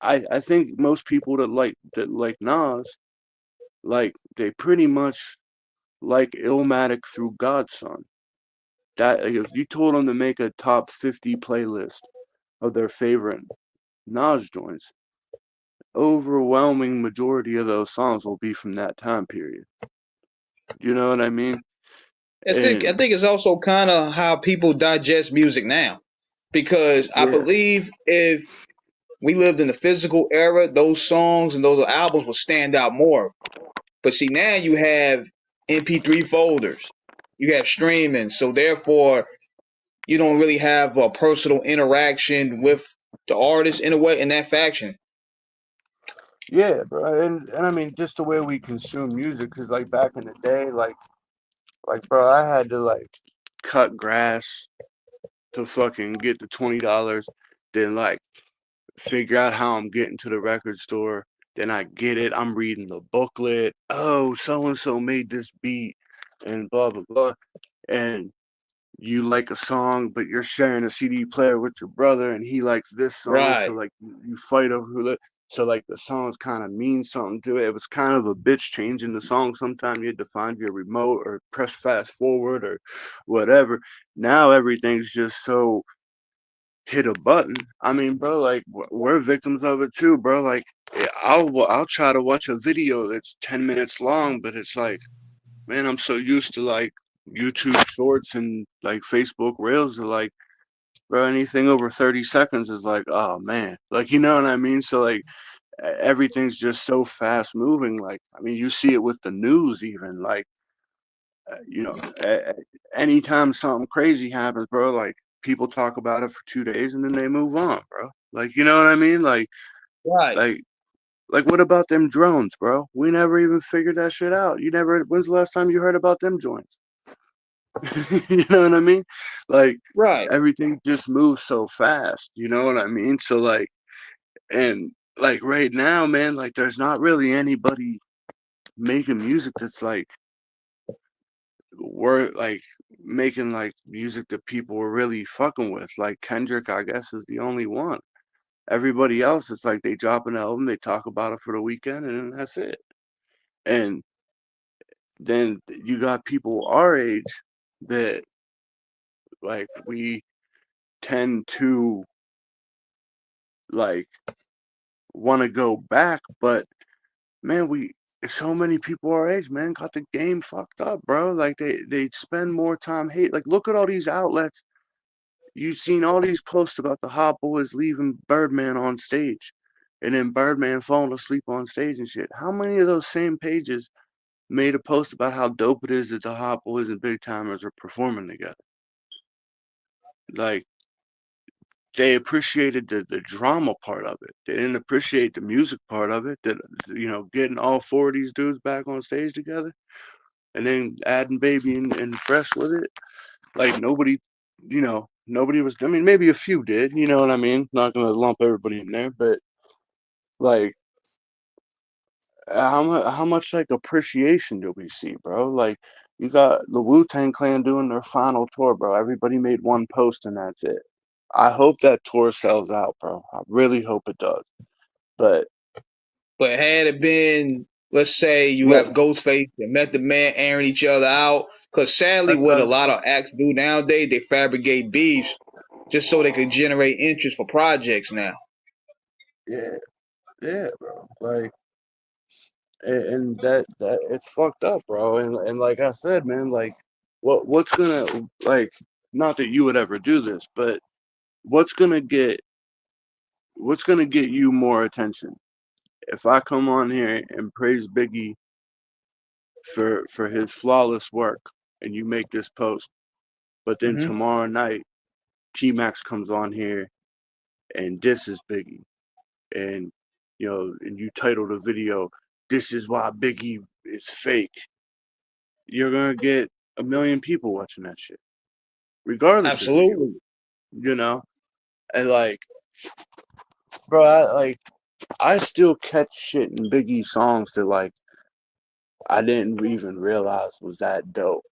I think most people that like Nas, like, they pretty much like Illmatic through Godson. That, like, if you told them to make a top 50 playlist of their favorite Nas joints, overwhelming majority of those songs will be from that time period. You know what I mean? I And think it's also kind of how people digest music now, because I yeah, believe if we lived in the physical era, those songs and those albums would stand out more. But see, now you have MP3 folders, you have streaming, so therefore you don't really have a personal interaction with the artist in a way in that faction. Yeah, bro, and I mean just the way we consume music, because like back in the day, like bro, I had to like cut grass to fucking get the $20, then like figure out how I'm getting to the record store. Then I get it. I'm reading the booklet. Oh, so and so made this beat, and blah blah blah. And you like a song, but you're sharing a CD player with your brother, and he likes this song. So Right, like you fight over who. So like the songs kind of mean something to it. It was kind of a bitch changing the song. Sometimes you had to find your remote or press fast forward or whatever. Now everything's just so hit a button. I mean, bro, like we're victims of it too, bro. Like I'll try to watch a video that's 10 minutes long, but it's like, man, I'm so used to like YouTube Shorts and like Facebook Reels are like, bro, anything over 30 seconds is like, oh man, like you know what I mean? So like everything's just so fast moving. Like I mean, you see it with the news even. Like you know, anytime something crazy happens, bro, like people talk about it for 2 days and then they move on, bro. Like, you know what I mean? right, Like, what about them drones, bro? We never even figured that shit out. You never. When's the last time you heard about them joints? You know what I mean? Like, right. everything just moves so fast. You know what I mean? So like, and like right now, man, like there's not really anybody making music that's like were like making like music that people were really fucking with. Like Kendrick, I guess, is the only one. Everybody else, it's like they drop an album, they talk about it for the weekend, and then that's it. And then you got people our age that like we tend to like want to go back, but man, we so many people our age, man, got the game fucked up, bro. Like they spend more time hate. Like look at all these outlets. You've seen all these posts about the Hot Boys leaving Birdman on stage and then Birdman falling asleep on stage and shit. How many of those same pages made a post about how dope it is that the Hot Boys and Big Timers are performing together? Like, they appreciated the drama part of it. They didn't appreciate the music part of it, that, you know, getting all four of these dudes back on stage together and then adding Baby and Fresh with it. Like nobody, you know, nobody was. I mean, maybe a few did. You know what I mean? Not gonna lump everybody in there, but like, how much like appreciation do we see, bro? Like, you got the Wu-Tang Clan doing their final tour, bro. Everybody made one post and that's it. I hope that tour sells out, bro. I really hope it does. But But had it been, let's say you look, have Ghostface and Method Man airing each other out, because sadly, that's what a lot of acts do nowadays, they fabricate beefs just so they could generate interest for projects now. yeah, yeah, bro. Like, and that it's fucked up, bro. And like I said, man, like, what's gonna like, not that you would ever do this, but what's gonna get you more attention? If I come on here and praise Biggie for his flawless work and you make this post, but then Mm-hmm. tomorrow night T-Max comes on here and disses Biggie, and you know, and you title the video, "This is why Biggie is fake," you're gonna get a million people watching that shit, regardless of who you Absolutely. are, you know? And like, bro, I still catch shit in Biggie's songs that like I didn't even realize was that dope,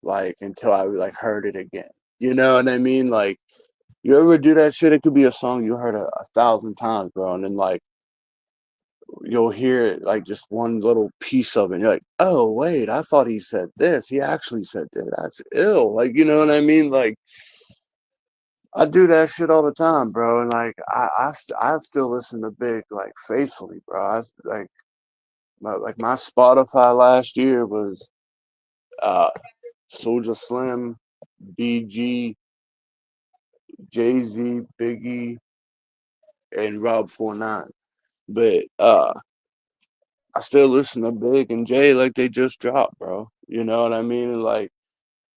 like until I like heard it again. You know what I mean? Like, you ever do that shit? It could be a song you heard a 1,000 times, bro, and then like you'll hear it like just one little piece of it. And you're like, oh wait, I thought he said this. He actually said that. That's ill. Like, you know what I mean? Like, I do that shit all the time, bro. And like, I still listen to Big like faithfully, bro. My Spotify last year was Soulja Slim, BG, JayZ, Biggie, and Rob 49. But I still listen to Big and Jay like they just dropped, bro. You know what I mean? And like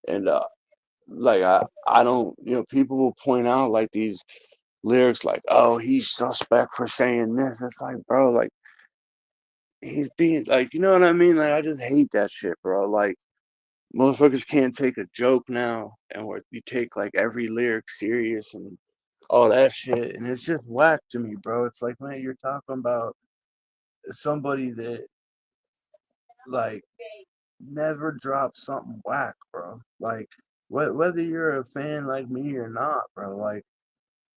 I don't, people will point out like these lyrics like, oh, he's suspect for saying this. It's like, bro, like he's being like, you know what I mean? Like I just hate that shit, bro. Like motherfuckers can't take a joke now, and where you take like every lyric serious and all that shit, and it's just whack to me, bro. It's like, man, you're talking about somebody that like never dropped something whack, bro. Like whether you're a fan like me or not, bro, like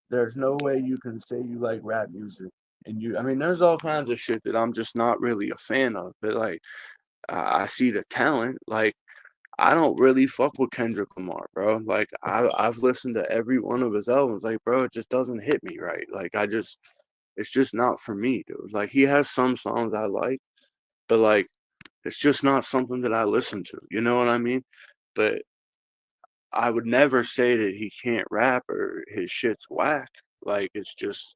there's no way you can say you like rap music. And I mean, there's all kinds of shit that I'm just not really a fan of, but like I see the talent. Like I don't really fuck with Kendrick Lamar, bro. Like I've listened to every one of his albums. Like, bro, it just doesn't hit me right. Like it's just not for me, dude. Like he has some songs I like, but like it's just not something that I listen to. You know what I mean? But I would never say that he can't rap or his shit's whack. Like it's just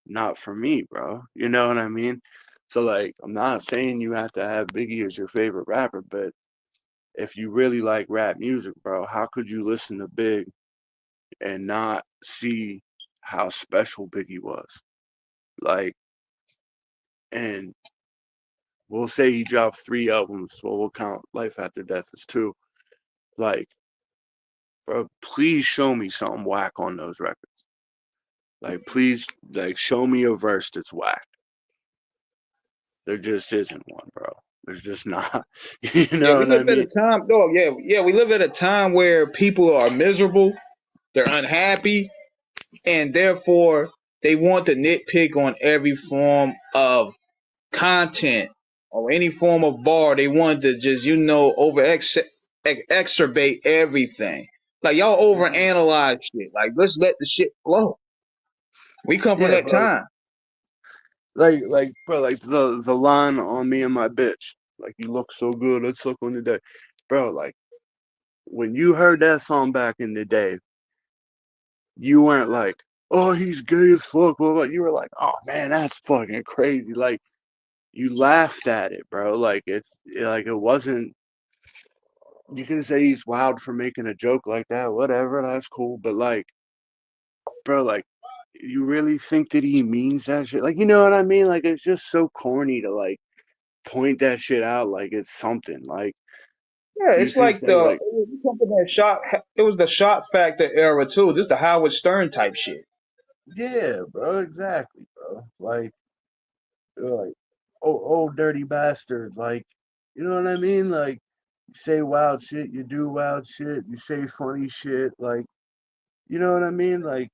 not for me, bro. You know what I mean? So like I'm not saying you have to have Biggie as your favorite rapper, but if you really like rap music, bro, how could you listen to Big and not see how special Biggie was? Like, and we'll say he dropped 3 albums, so we'll count Life After Death as 2. Like, bro, please show me something whack on those records. Like, please, like, show me a verse that's whack. There just isn't one, bro. There's just not. You know we what I live at mean? a time, dog. Yeah, we live at a time where people are miserable, they're unhappy, and therefore they want to nitpick on every form of content or any form of bar. They want to just, over exacerbate everything. Like y'all overanalyze shit. Like let's let the shit flow. We come from Yeah, that bro. time. Like, bro, like the line on Me and My Bitch. Like, you look so good, let's look on the day. Bro, like, when you heard that song back in the day, you weren't like, oh, he's gay as fuck. Blah. You were like, oh, man, that's fucking crazy. Like, you laughed at it, bro. Like, it wasn't, you can say he's wild for making a joke like that, whatever, that's cool. But, like, bro, like, you really think that he means that shit? Like, you know what I mean? Like, it's just so corny to, like, point that shit out like it's something. Like, Yeah, you it's can like say, like, it was the shot factor era too. This is the Howard Stern type shit. yeah, bro, exactly, bro. Like, oh, dirty bastard. Like, you know what I mean? Like, you say wild shit, you do wild shit, you say funny shit. Like, you know what I mean? Like,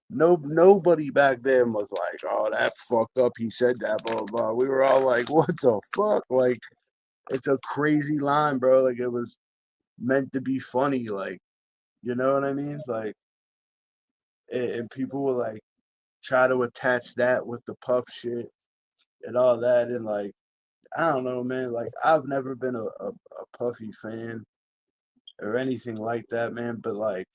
nobody back then was like, oh, that's fucked up. He said that, blah, blah. We were all like, what the fuck? Like, it's a crazy line, bro. Like, it was meant to be funny. Like, you know what I mean? Like, and people will like try to attach that with the puff shit and all that. And like, I don't know, man. Like, I've never been a Puffy fan or anything like that, man. But like,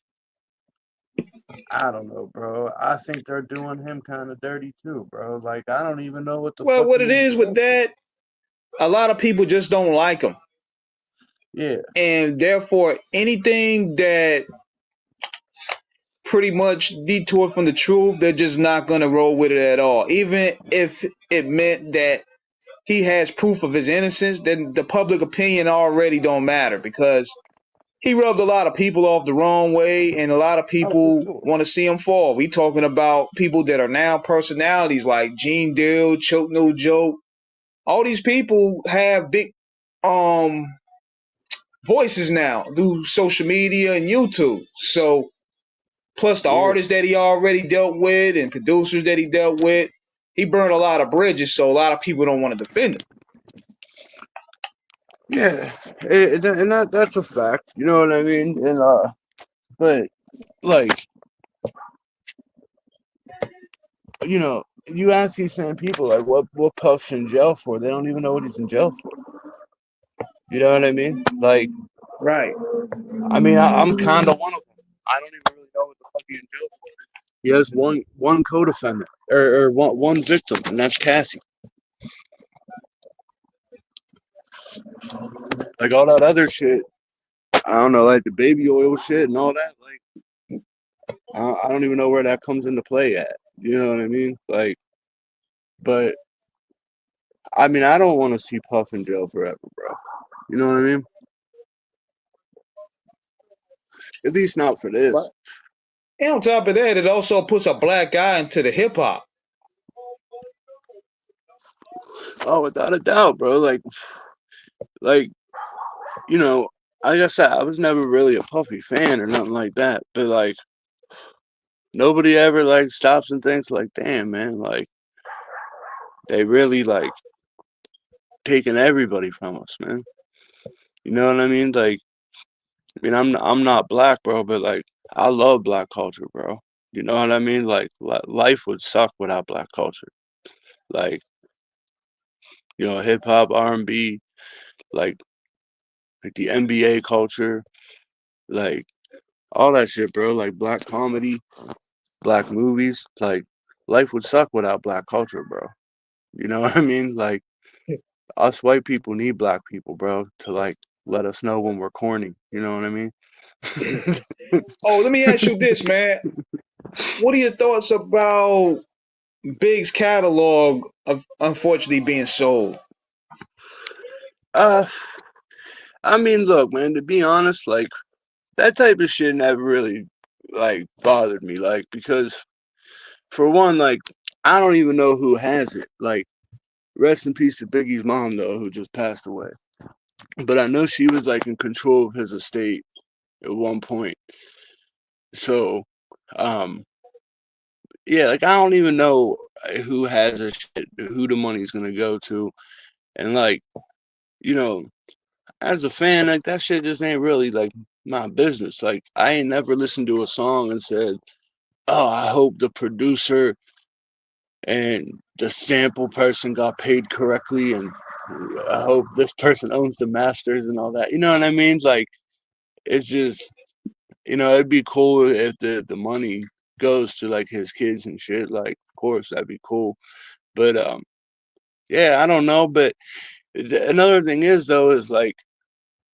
I don't know, bro. I think they're doing him kind of dirty too, bro. Like, I don't even know what the Well, fuck what he it was is with doing. that, a lot of people just don't like him. Yeah. And therefore, anything that pretty much detour from the truth, they're just not going to roll with it at all. Even if it meant that he has proof of his innocence, then the public opinion already don't matter because he rubbed a lot of people off the wrong way, and a lot of Oh, for people sure. want to see him fall. We talking about people that are now personalities like Gene Dill, Choke No Joke. All these people have big voices now through social media and YouTube. So plus the Yeah. artists that he already dealt with and producers that he dealt with, he burned a lot of bridges. So a lot of people don't want to defend him. Yeah. And that's a fact. You know what I mean? And but like, you know, you ask these same people like, what Puff's in jail for? They don't even know what he's in jail for. You know what I mean? Like, Right. I mean, I'm kind of one of them. I don't even really know what the fuck he's in jail for. He has one co-defendant or one victim, and that's Cassie. Like all that other shit, I don't know, like the baby oil shit and all that. Like I don't even know where that comes into play at. You know what I mean? Like, but I mean, I don't want to see Puff in jail forever, bro. You know what I mean? At least not for this. And on top of that, it also puts a black eye into the hip hop. Oh, without a doubt, bro. Like, you know, like I said, I was never really a Puffy fan or nothing like that. But like, nobody ever like stops and thinks like, damn, man, like they really like taking everybody from us, man. You know what I mean? Like, I mean, I'm not black, bro, but like I love black culture, bro. You know what I mean? Like, life would suck without black culture. Like, you know, hip hop, R&B, like the NBA culture, like all that shit, bro. Like black comedy, black movies. Like, life would suck without black culture, bro. You know what I mean? Like, us white people need black people, bro, to like let us know when we're corny. You know what I mean? Oh, let me ask you this, man. What are your thoughts about Big's catalog of unfortunately being sold? I mean, look, man, to be honest, like that type of shit never really like bothered me, like, because for one, like I don't even know who has it. Like, rest in peace to Biggie's mom, though, who just passed away. But I know she was like in control of his estate at one point. So, yeah, like I don't even know who has a shit, who the money's gonna go to, and like, you know, as a fan, like that shit just ain't really like my business. Like, I ain't never listened to a song and said, "Oh, I hope the producer and the sample person got paid correctly, and I hope this person owns the masters and all that." You know what I mean? Like, it's just, you know, it'd be cool if the money goes to like his kids and shit. Like, of course, that'd be cool. But yeah, I don't know. But another thing is though is like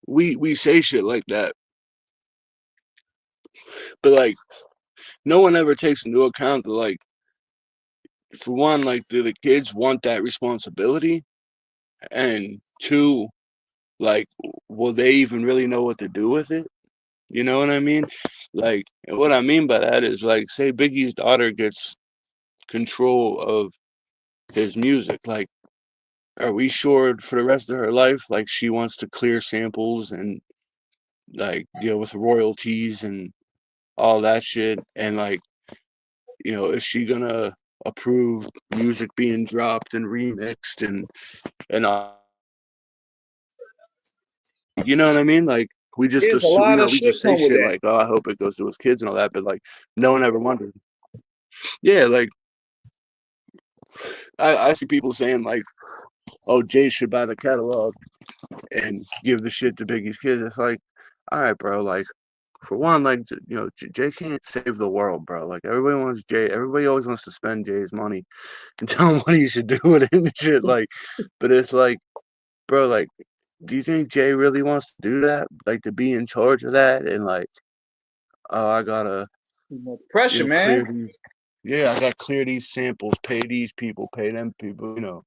we say shit like that, but like no one ever takes into account that, like, for one, like, do the kids want that responsibility, and two, like, will they even really know what to do with it? You know what I mean? Like, and what I mean by that is, like, say Biggie's daughter gets control of his music. Like, are we sure for the rest of her life, like, she wants to clear samples and like deal with royalties and all that shit? And like, you know, is she gonna approve music being dropped and remixed and all? You know what I mean? Like, we just There's a assume, you lot know, of we shit just say come with shit that. like, "Oh, I hope it goes to his kids" and all that, but like, no one ever wondered. Yeah, like I see people saying like, "Oh, Jay should buy the catalog and give the shit to Biggie's kids." It's like, all right, bro. Like, for one, like, you know, Jay can't save the world, bro. Like, everybody wants Jay. Everybody always wants to spend Jay's money and tell him what he should do with it and shit. Like, but it's like, bro, like, do you think Jay really wants to do that? Like, to be in charge of that and like, oh, I gotta, you Pressure, know, clear man. these. Yeah, I gotta clear these samples, pay these people, pay them people. You know,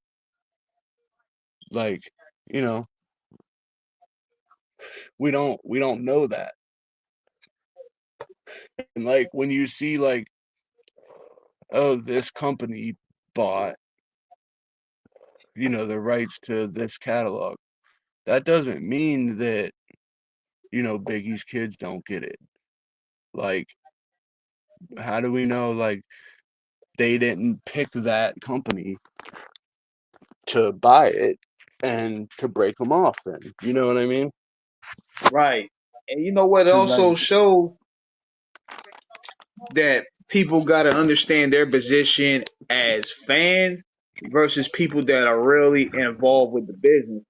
like, you know, we don't know that. And like when you see like, oh, this company bought, you know, the rights to this catalog, that doesn't mean that, you know, Biggie's kids don't get it. Like, how do we know like they didn't pick that company to buy it and to break them off then? You know what I mean? Right. And you know what? It 'Cause, like, also shows that people got to understand their position as fans versus people that are really involved with the business.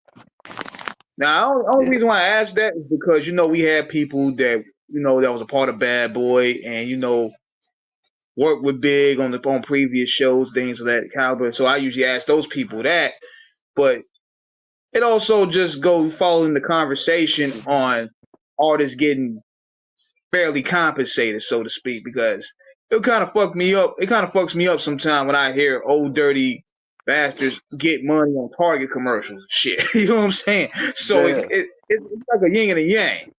Now, the only yeah, reason why I asked that is because, you know, we had people that, you know, that was a part of Bad Boy and, you know, worked with Big on previous shows, things of that caliber. So I usually ask those people that. But it also just go following the conversation on artists getting fairly compensated, so to speak, because it kind of fuck me up. It kind of fucks me up sometimes when I hear old dirty bastards get money on Target commercials and shit. You know what I'm saying? So Yeah. it's like a yin and a yang.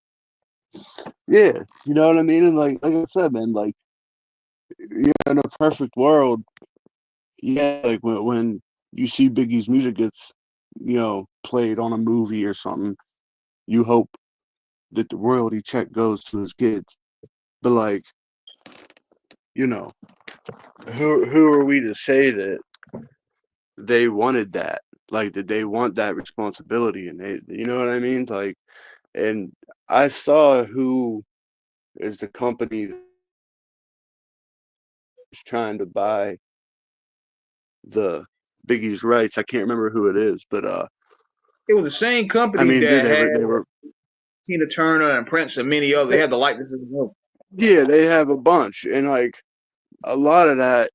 Yeah, you know what I mean? And like I said, man, like, yeah, in a perfect world, yeah, like when you see Biggie's music gets, played on a movie or something, you hope that the royalty check goes to his kids. But like, who are we to say that they wanted that? Like, did they want that responsibility? And they, you know what I mean? Like, and I saw who is the company that's trying to buy the Biggie's rights. I can't remember who it is, but It was the same company I mean, that had they were Tina Turner and Prince and many others. They had the likenesses of them. yeah, they have a bunch, and like a lot of that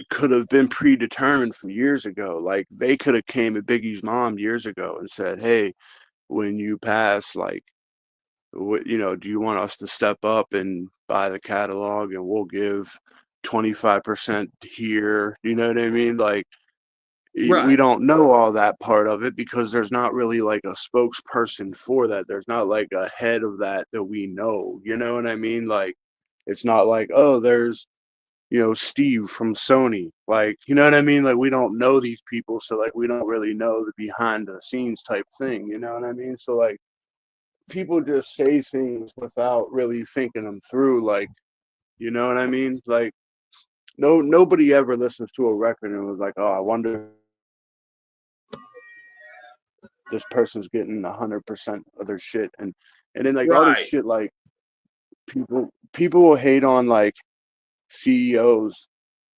could have been predetermined from years ago. Like they could have came at Biggie's mom years ago and said, "Hey, when you pass, like, do you want us to step up and buy the catalog, and we'll give 25% here?" You know what I mean? Like, we Right. don't know all that part of it because there's not really like a spokesperson for that. There's not like a head of that we know. You know what I mean? Like, it's not like, oh, there's Steve from Sony. Like, you know what I mean? Like, we don't know these people, so like we don't really know the behind the scenes type thing. You know what I mean? So like people just say things without really thinking them through. Like, you know what I mean? Like, nobody ever listens to a record and was like, oh, I wonder this person's getting 100% of their shit, and then like all this Right. shit, like people will hate on like CEOs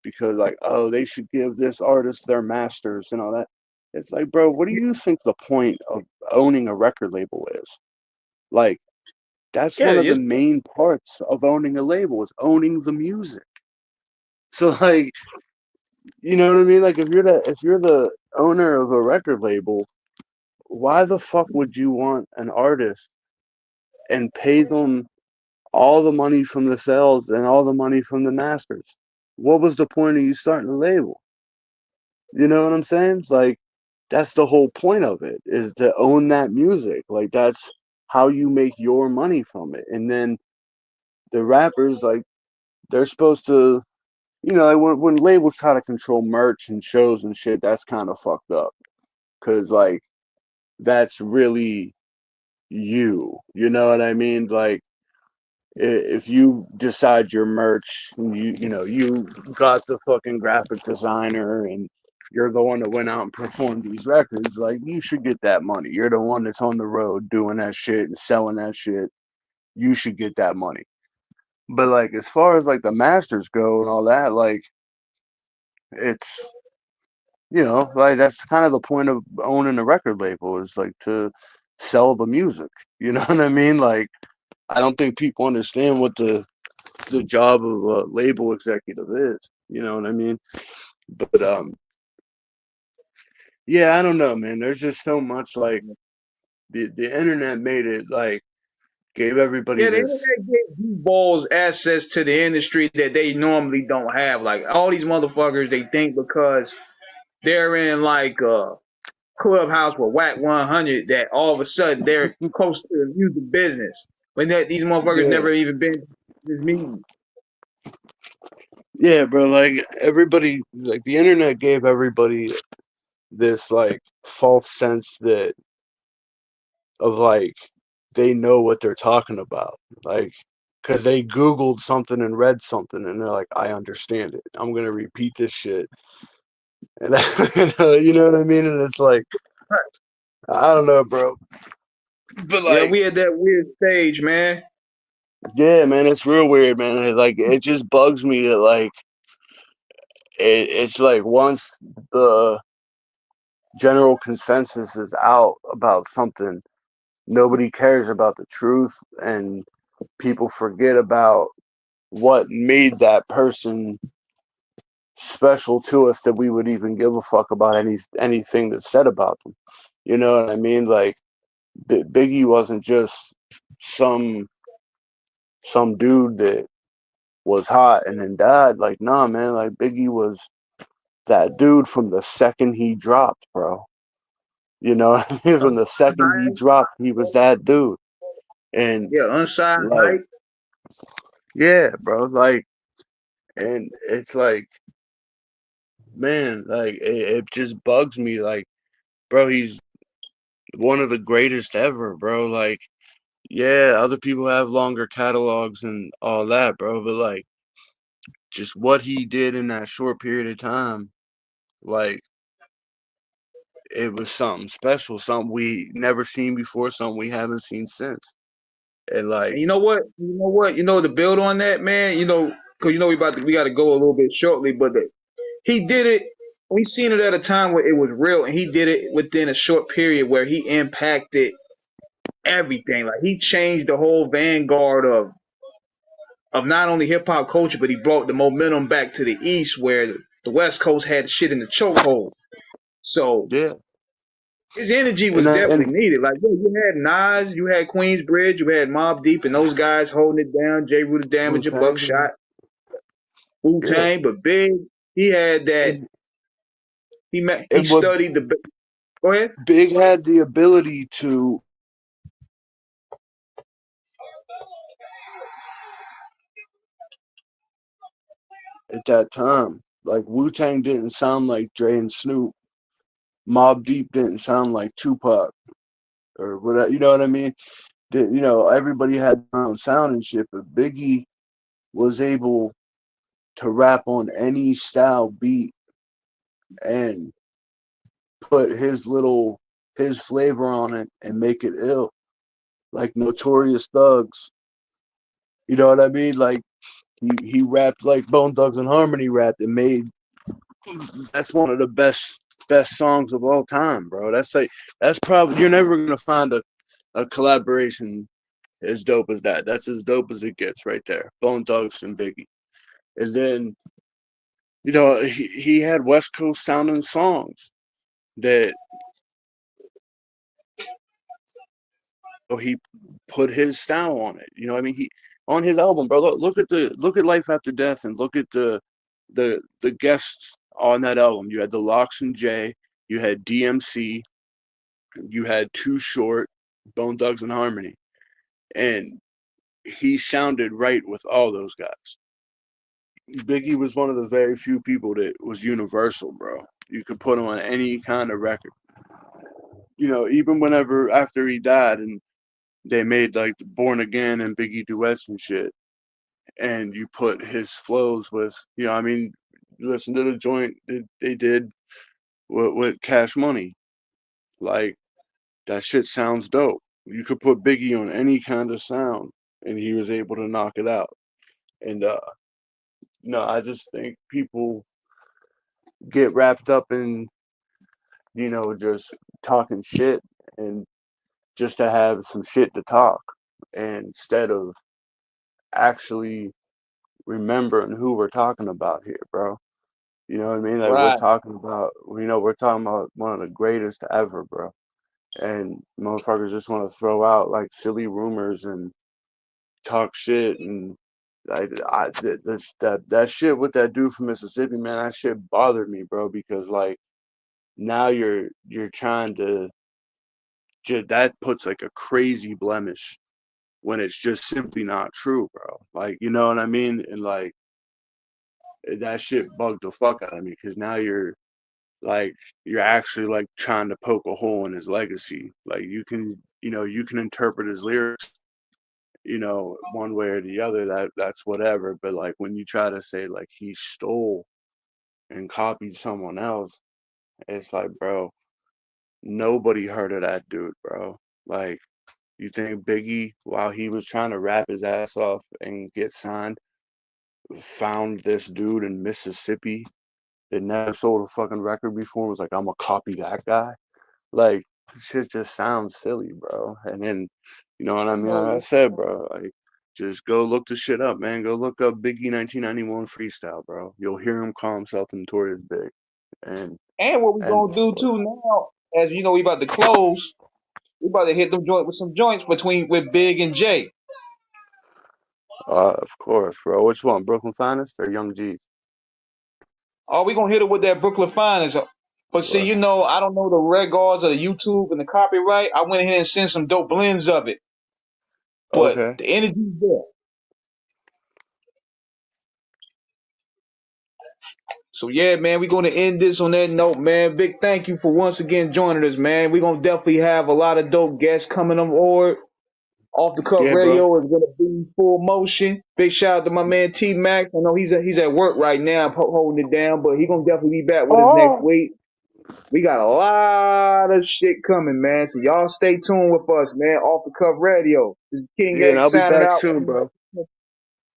because like, oh, they should give this artist their masters and all that. It's like, bro, what do you think the point of owning a record label is? Like, that's Yeah, one of the it's main parts of owning a label is owning the music. So like, you know what I mean? Like, if you're the owner of a record label, why the fuck would you want an artist and pay them all the money from the sales and all the money from the masters? What was the point of you starting a label? You know what I'm saying? Like, that's the whole point of it, is to own that music. Like, that's how you make your money from it. And then the rappers, like, they're supposed to, like when labels try to control merch and shows and shit, that's kind of fucked up. Because, like, that's really you. You know what I mean? Like, if you decide your merch, you got the fucking graphic designer and you're the one that went out and performed these records, like, you should get that money. You're the one that's on the road doing that shit and selling that shit. You should get that money. But like, as far as like the masters go and all that, like, it's, like, that's kind of the point of owning a record label, is like to sell the music. You know what I mean? Like, I don't think people understand what the job of a label executive is. You know what I mean? But yeah, I don't know, man. There's just so much, like, the internet made it, like, gave everybody Yeah, the this. internet gave these balls access to the industry that they normally don't have. Like all these motherfuckers, they think because they're in like a clubhouse with Whack 100 that all of a sudden they're close to the music business when these motherfuckers Yeah, never even been to this meeting. yeah, bro. Like, everybody, like, the internet gave everybody this, like, false sense that of, like, they know what they're talking about, like, because they Googled something and read something, and they're like, I understand it. I'm gonna repeat this shit, and you know what I mean? And it's like, I don't know, bro. But Yeah, like, we at that weird stage, man. yeah, man, it's real weird, man. It just bugs me that, like, it's like once the general consensus is out about something, nobody cares about the truth, and people forget about what made that person special to us, that we would even give a fuck about anything that's said about them. You know what I mean? Like Biggie wasn't just some dude that was hot and then died. Like, nah, man. Like Biggie was that dude from the second he dropped, bro. You know, from the second he dropped, he was that dude. And Yeah, unsigned like, hype. yeah, bro. Like, and it's like, man, like it just bugs me. Like, bro, he's one of the greatest ever, bro. Like, yeah, other people have longer catalogs and all that, bro. But like, just what he did in that short period of time, like, it was something special, something we never seen before, something we haven't seen since. And like, And you know what? To build on that, man. Because we got to go a little bit shortly, but he did it. We seen it at a time where it was real, and he did it within a short period where he impacted everything. Like he changed the whole vanguard of not only hip hop culture, but he brought the momentum back to the East, where the West Coast had shit in the chokehold. So yeah, his energy and was definitely and needed. Like you had Nas, you had Queensbridge, you had Mobb Deep, and those guys holding it down. J. Rue the Damager, Wu-Tang, Buckshot, Wu yeah, Tang, but Big, he had that. and He what studied the. Go ahead. Big had the ability to at that time. Like Wu-Tang didn't sound like Dre and Snoop. Mobb Deep didn't sound like Tupac or whatever. You know what I mean? Everybody had their own sound and shit, but Biggie was able to rap on any style beat and put his flavor on it and make it ill. Like Notorious Thugs. You know what I mean? Like he rapped like Bone Thugs and Harmony rapped and made that's one of the best songs of all time, bro. That's probably you're never gonna find a collaboration as dope as that. That's as dope as it gets right there. Bone Thugs and Biggie. And then, he had West Coast sounding songs that he put his style on it. You know what I mean? He on his album, bro. Look at Life After Death and look at the guests on that album. You had the Lox and Jay, you had DMC, you had Too Short, Bone Thugs and Harmony. And he sounded right with all those guys. Biggie was one of the very few people that was universal, bro. You could put him on any kind of record. Even whenever after he died and they made like Born Again and Biggie duets and shit, and you put his flows with, listen to the joint that they did with Cash Money. Like, that shit sounds dope. You could put Biggie on any kind of sound, and he was able to knock it out. And I just think people get wrapped up in just talking shit and just to have some shit to talk, and instead of actually remembering who we're talking about here, bro. You know what I mean? Like Right. we're talking about one of the greatest ever, bro. And motherfuckers just want to throw out like silly rumors and talk shit, and that shit with that dude from Mississippi, man, that shit bothered me, bro, because like now you're trying to that puts like a crazy blemish when it's just simply not true, bro. Like, you know what I mean? And like that shit bugged the fuck out of me because now you're actually like trying to poke a hole in his legacy. Like you can interpret his lyrics, one way or the other, that's whatever. But like when you try to say like he stole and copied someone else, it's like, bro, nobody heard of that dude, bro. Like, you think Biggie, while he was trying to rap his ass off and get signed, found this dude in Mississippi that never sold a fucking record before, was like, I'm gonna copy that guy? Like, shit just sounds silly, bro. And then, you know what I mean? Like I said, bro, like, just go look the shit up, man. Go look up Biggie 1991 freestyle, bro. You'll hear him call himself the Notorious Big. And And what we gonna it's do like, too now? as you know, we about to close. We about to hit them joint with some joints with Big and Jay. Of course, bro. Which one, Brooklyn Finest or Young G's? Oh, we gonna hit it with that Brooklyn Finest. But see, you know, I don't know the regards of the YouTube and the copyright. I went ahead and sent some dope blends of it. But Okay. the energy's there. So yeah, man, we're gonna end this on that note, man. Big thank you for once again joining us, man. We're gonna definitely have a lot of dope guests coming on board. Off the Cuff Radio is gonna be full motion. Big shout out to my man T Max. I know he's at work right now, holding it down, but he's gonna definitely be back with us next week. We got a lot of shit coming, man. So y'all stay tuned with us, man. Off the Cuff Radio. This is King X I'll be signing back out. soon, bro. All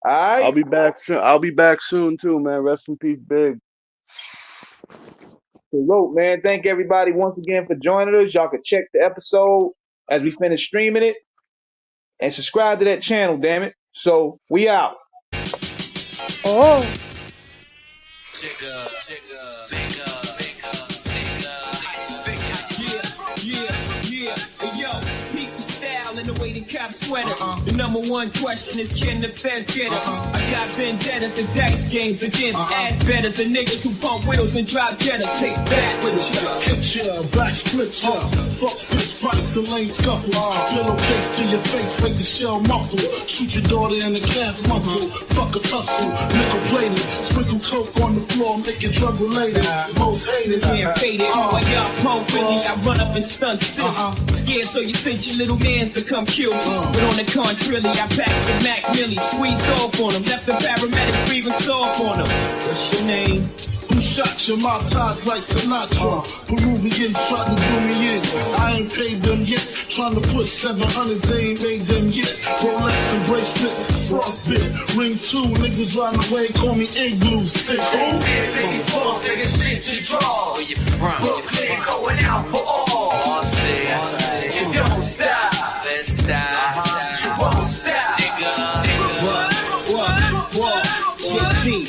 right. I'll be back soon. I'll be back soon too, man. Rest in peace, Big. Salute, man. Thank everybody once again for joining us. Y'all can check the episode as we finish streaming it. And subscribe to that channel, damn it. So we out. Oh. The way the cops sweater. The number one question is, can the feds get it? I got vendettas and dice games against ass betters and niggas who pump wheels and drive jettas. Take that with you. Hit ya, back split ya. Fuck fist fights and lane scuffles. Pillowcase to your face, make the shell muffle. Shoot your daughter in the calf muscle. Fuck a tussle, nickel plated. Sprinkle coke on the floor, make it drug related. Most hated, yeah, faded. While y'all pump Willie, I run up and stunt silly. Scared so you sent your little mans to come kill me. But on the contrary, I packed the Mac Millie, squeezed off on him, left the paramedics breathing soft on him. What's your name? Who shot your mouth ties like Sinatra? Peruvians trying to do me in. I ain't paid them yet. Trying to push 700s, they ain't made them yet. Rolex and bracelets, frostbit. Rings too, niggas run away, call me igloo stick. Biggie Smalls, nigga, shit you draw. Where you from? Brooklyn going out for all. I see. You don't stop. Let's stop. You won't stop. Nigga.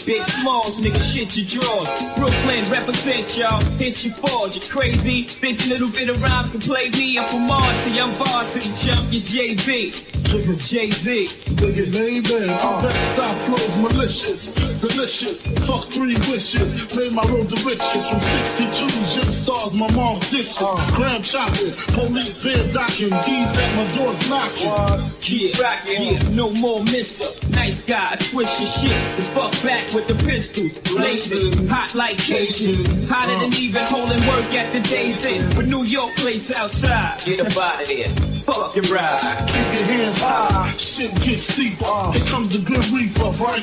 Big Smalls, nigga, shit your drawers. Brooklyn represent y'all, hit your forge. You crazy? Think a little bit of rhymes can play me. I'm from Mars, see I'm varsity chump, you JV. JayZ. Nigga, baby, I bet stop flows malicious. Delicious, fuck 3 wishes. Made my road the richest. From 62 gym stars, my mom's dishes. Graham chocolate, police fair docking. These at my doors knocking. Yeah, no more mister. Nice guy, I twist your shit. The fuck back with the pistols. Blazing, hot like Cajun. Hotter than even holding work at the day's end. With New York plates outside. Get up out of there. Fucking ride. Keep your hands high, shit gets steeper. Here comes the good reaper, right?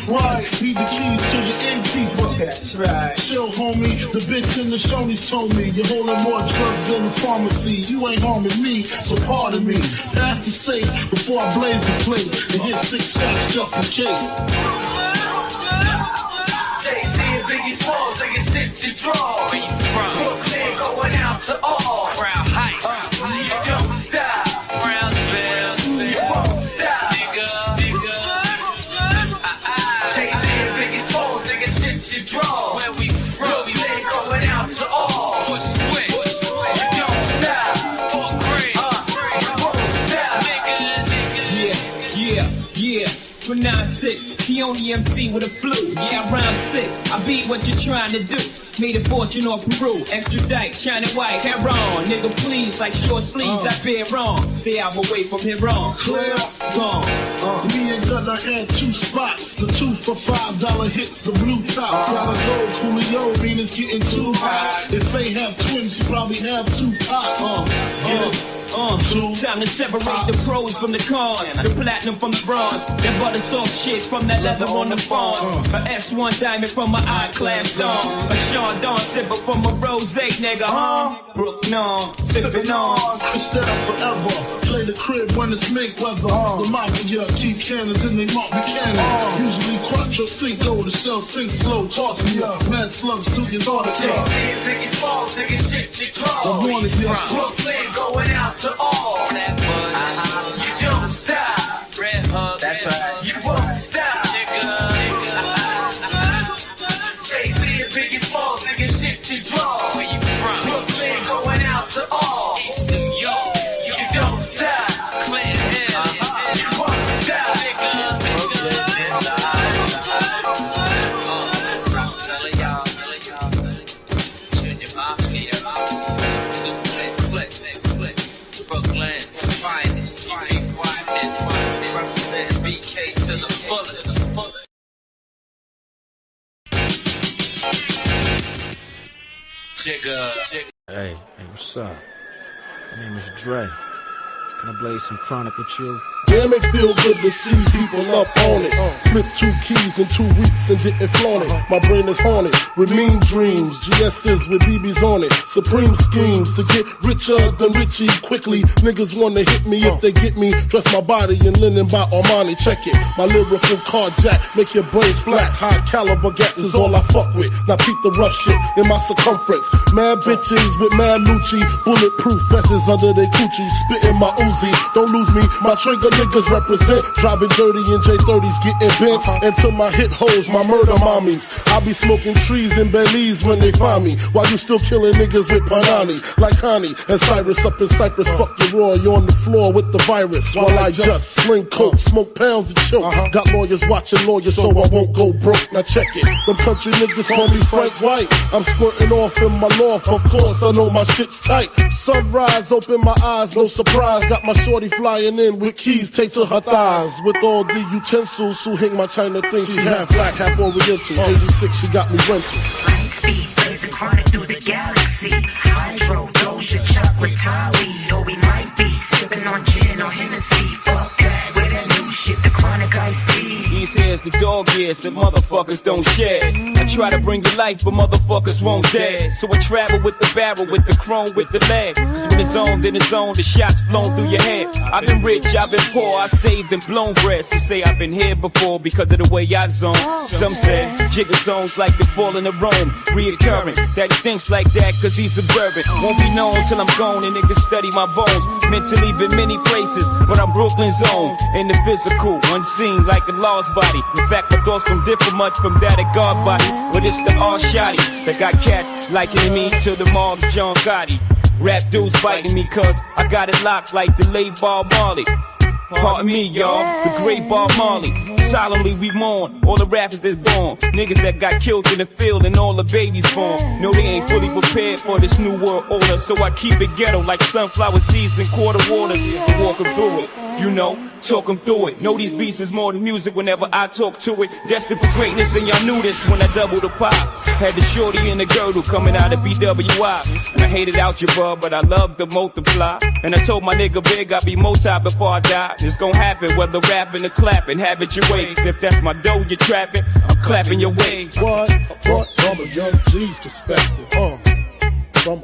Need the keys to your innkeeper. That's right. Chill, homie. The bitch in the shonies told me you're holding more drugs than the pharmacy. You ain't harming me, so pardon me. Pass the safe before I blaze the place and hit 6 shots just in case. JayZ and Biggie Smalls, nigga, shit you draw. Where you from? Brooklyn going out to all. Crown Heights. You don't stop. Brownsville. You won't stop. Nigga. JayZ and Biggie Smalls, nigga, shit you draw. Where we from? Brooklyn going out to all. Push switch. You don't stop. For green. You won't stop. Niggas. Yeah. For 9-6. The only MC with a flu, yeah, I rhyme sick. I beat what you're trying to do. Made a fortune off Peru, extradite, China white, hair on. Nigga, please, like short sleeves, I been wrong. Stay out away from here wrong. Clear, gone. Me and Gunna had 2 spots. The 2 for $5 hits, the blue tops. Gotta go, Coolio, mean it's getting too hot. If they have twins, you probably have 2 pots. Get it? Time to separate the pros from the cons, the platinum from the bronze, that butter soft shit from that leather on the farm. A S1 diamond from my I-class dawn, a Sean Dawn sipper from a rose, nigga, Brooklyn, sipping on. It's down forever. Play the crib when it's make weather. The mafia keep cannons in they mop cannon. Usually Quattro Cinco, the shell sink slow, tossing ya. Mad slugs through your daughter. JayZ and Biggie Smalls, nigga, shit you draw. Brooklyn going out to all. That buzz, you don't stop. Red Hug, that's right. You won't stop, nigga. JayZ and Biggie Smalls, nigga, shit you draw. Where you from? Brooklyn going out to all. Hey, what's up? My name is Dre. Can I blaze some chronic with you? Damn, it feel good to see people up on it. Flipped 2 keys in 2 weeks and didn't flaunt it. My brain is haunted with mean dreams. GS's with BBs on it. Supreme schemes to get richer than Richie quickly. Niggas wanna hit me if they get me. Dress my body in linen by Armani. Check it. My lyrical carjack make your brain splat. High caliber gas is all I fuck with. Now peep the rough shit in my circumference. Mad bitches with mad Lucci. Bulletproof vests under their coochie. Spitting my Uzi. Don't lose me. My trigger niggas represent. Driving dirty in J30s, getting bent. Until my hit hoes, my murder mommies. I be smoking trees in Belize when they find me. While you still killing niggas with Panani. Like Connie and Cyrus up in Cyprus. Fuck your Roy, you on the floor with the virus. While I just sling coke, smoke pounds and choke. Got lawyers watching lawyers so I won't go broke. Now check it. Them country niggas call me Frank White. I'm squirting off in my loft, of course I know my shit's tight. Sunrise, open my eyes, no surprise. Got my shorty flying in with keys taped to her thighs. With all the utensils who hang my China thing. She half black, half oriental. 86, she got me rental. Light speed, blazing chronic through the galaxy. Hydro, Doja, chocolate, Thai weed. Or we might be sipping on gin or Hennessy. Fuck that, with that new shit, the chronic iced tea. These here's the dog ears and motherfuckers don't share. I try to bring you life, but motherfuckers won't dare. So I travel with the barrel, with the chrome, with the lead. Cause when it's on, then it's on, the shots flown through your head. I've been rich, I've been poor, I saved and blown bread. Some say I've been here before because of the way I zone. Some say jigger zones like the falling of Rome. Reoccurring, that he thinks like that cause he's observant. Won't be known till I'm gone and niggas study my bones. Meant to leave in many places, but I'm Brooklyn's own. In the physical, unseen like a lost body. In fact, my thoughts don't differ much from that of God body. But it's the all-shotty that got cats likening me to the Mark John Gotti. Rap dudes fighting me cause I got it locked like the late Bob Marley. Pardon me, y'all, the great Bob Marley. Solemnly we mourn all the rappers that's born. Niggas that got killed in the field and all the babies born. No, they ain't fully prepared for this new world order. So I keep it ghetto like sunflower seeds and quarter waters. Walk them through it, you know, talk them through it. Know these beats is more than music whenever I talk to it. Destined for greatness and y'all knew this when I doubled the pop. Had the shorty and the girdle coming out of BWI. And I hated algebra, but I loved to multiply. And I told my nigga Big I'd be multi before I die. It's gon' happen whether rapping or clapping. Have it your way. If that's my dough you're trapping, I'm clapping your way. What? From a young G's perspective, From a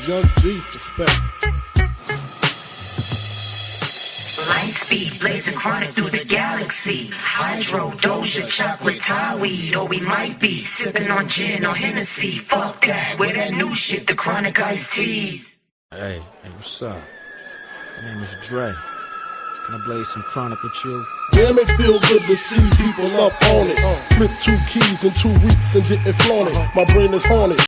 young G's perspective. Light speed, blazing chronic through the galaxy. Hydro, Doja, chocolate, Thai weed. Or we might be sipping on gin or Hennessy. Fuck that, with that new shit, the chronic iced teas. Hey, what's up? My name is Dre. Can I blaze some chronic with you? Damn, it feel good to see people up on it. Flipped 2 keys in 2 weeks and didn't flaunt it. My brain is haunted.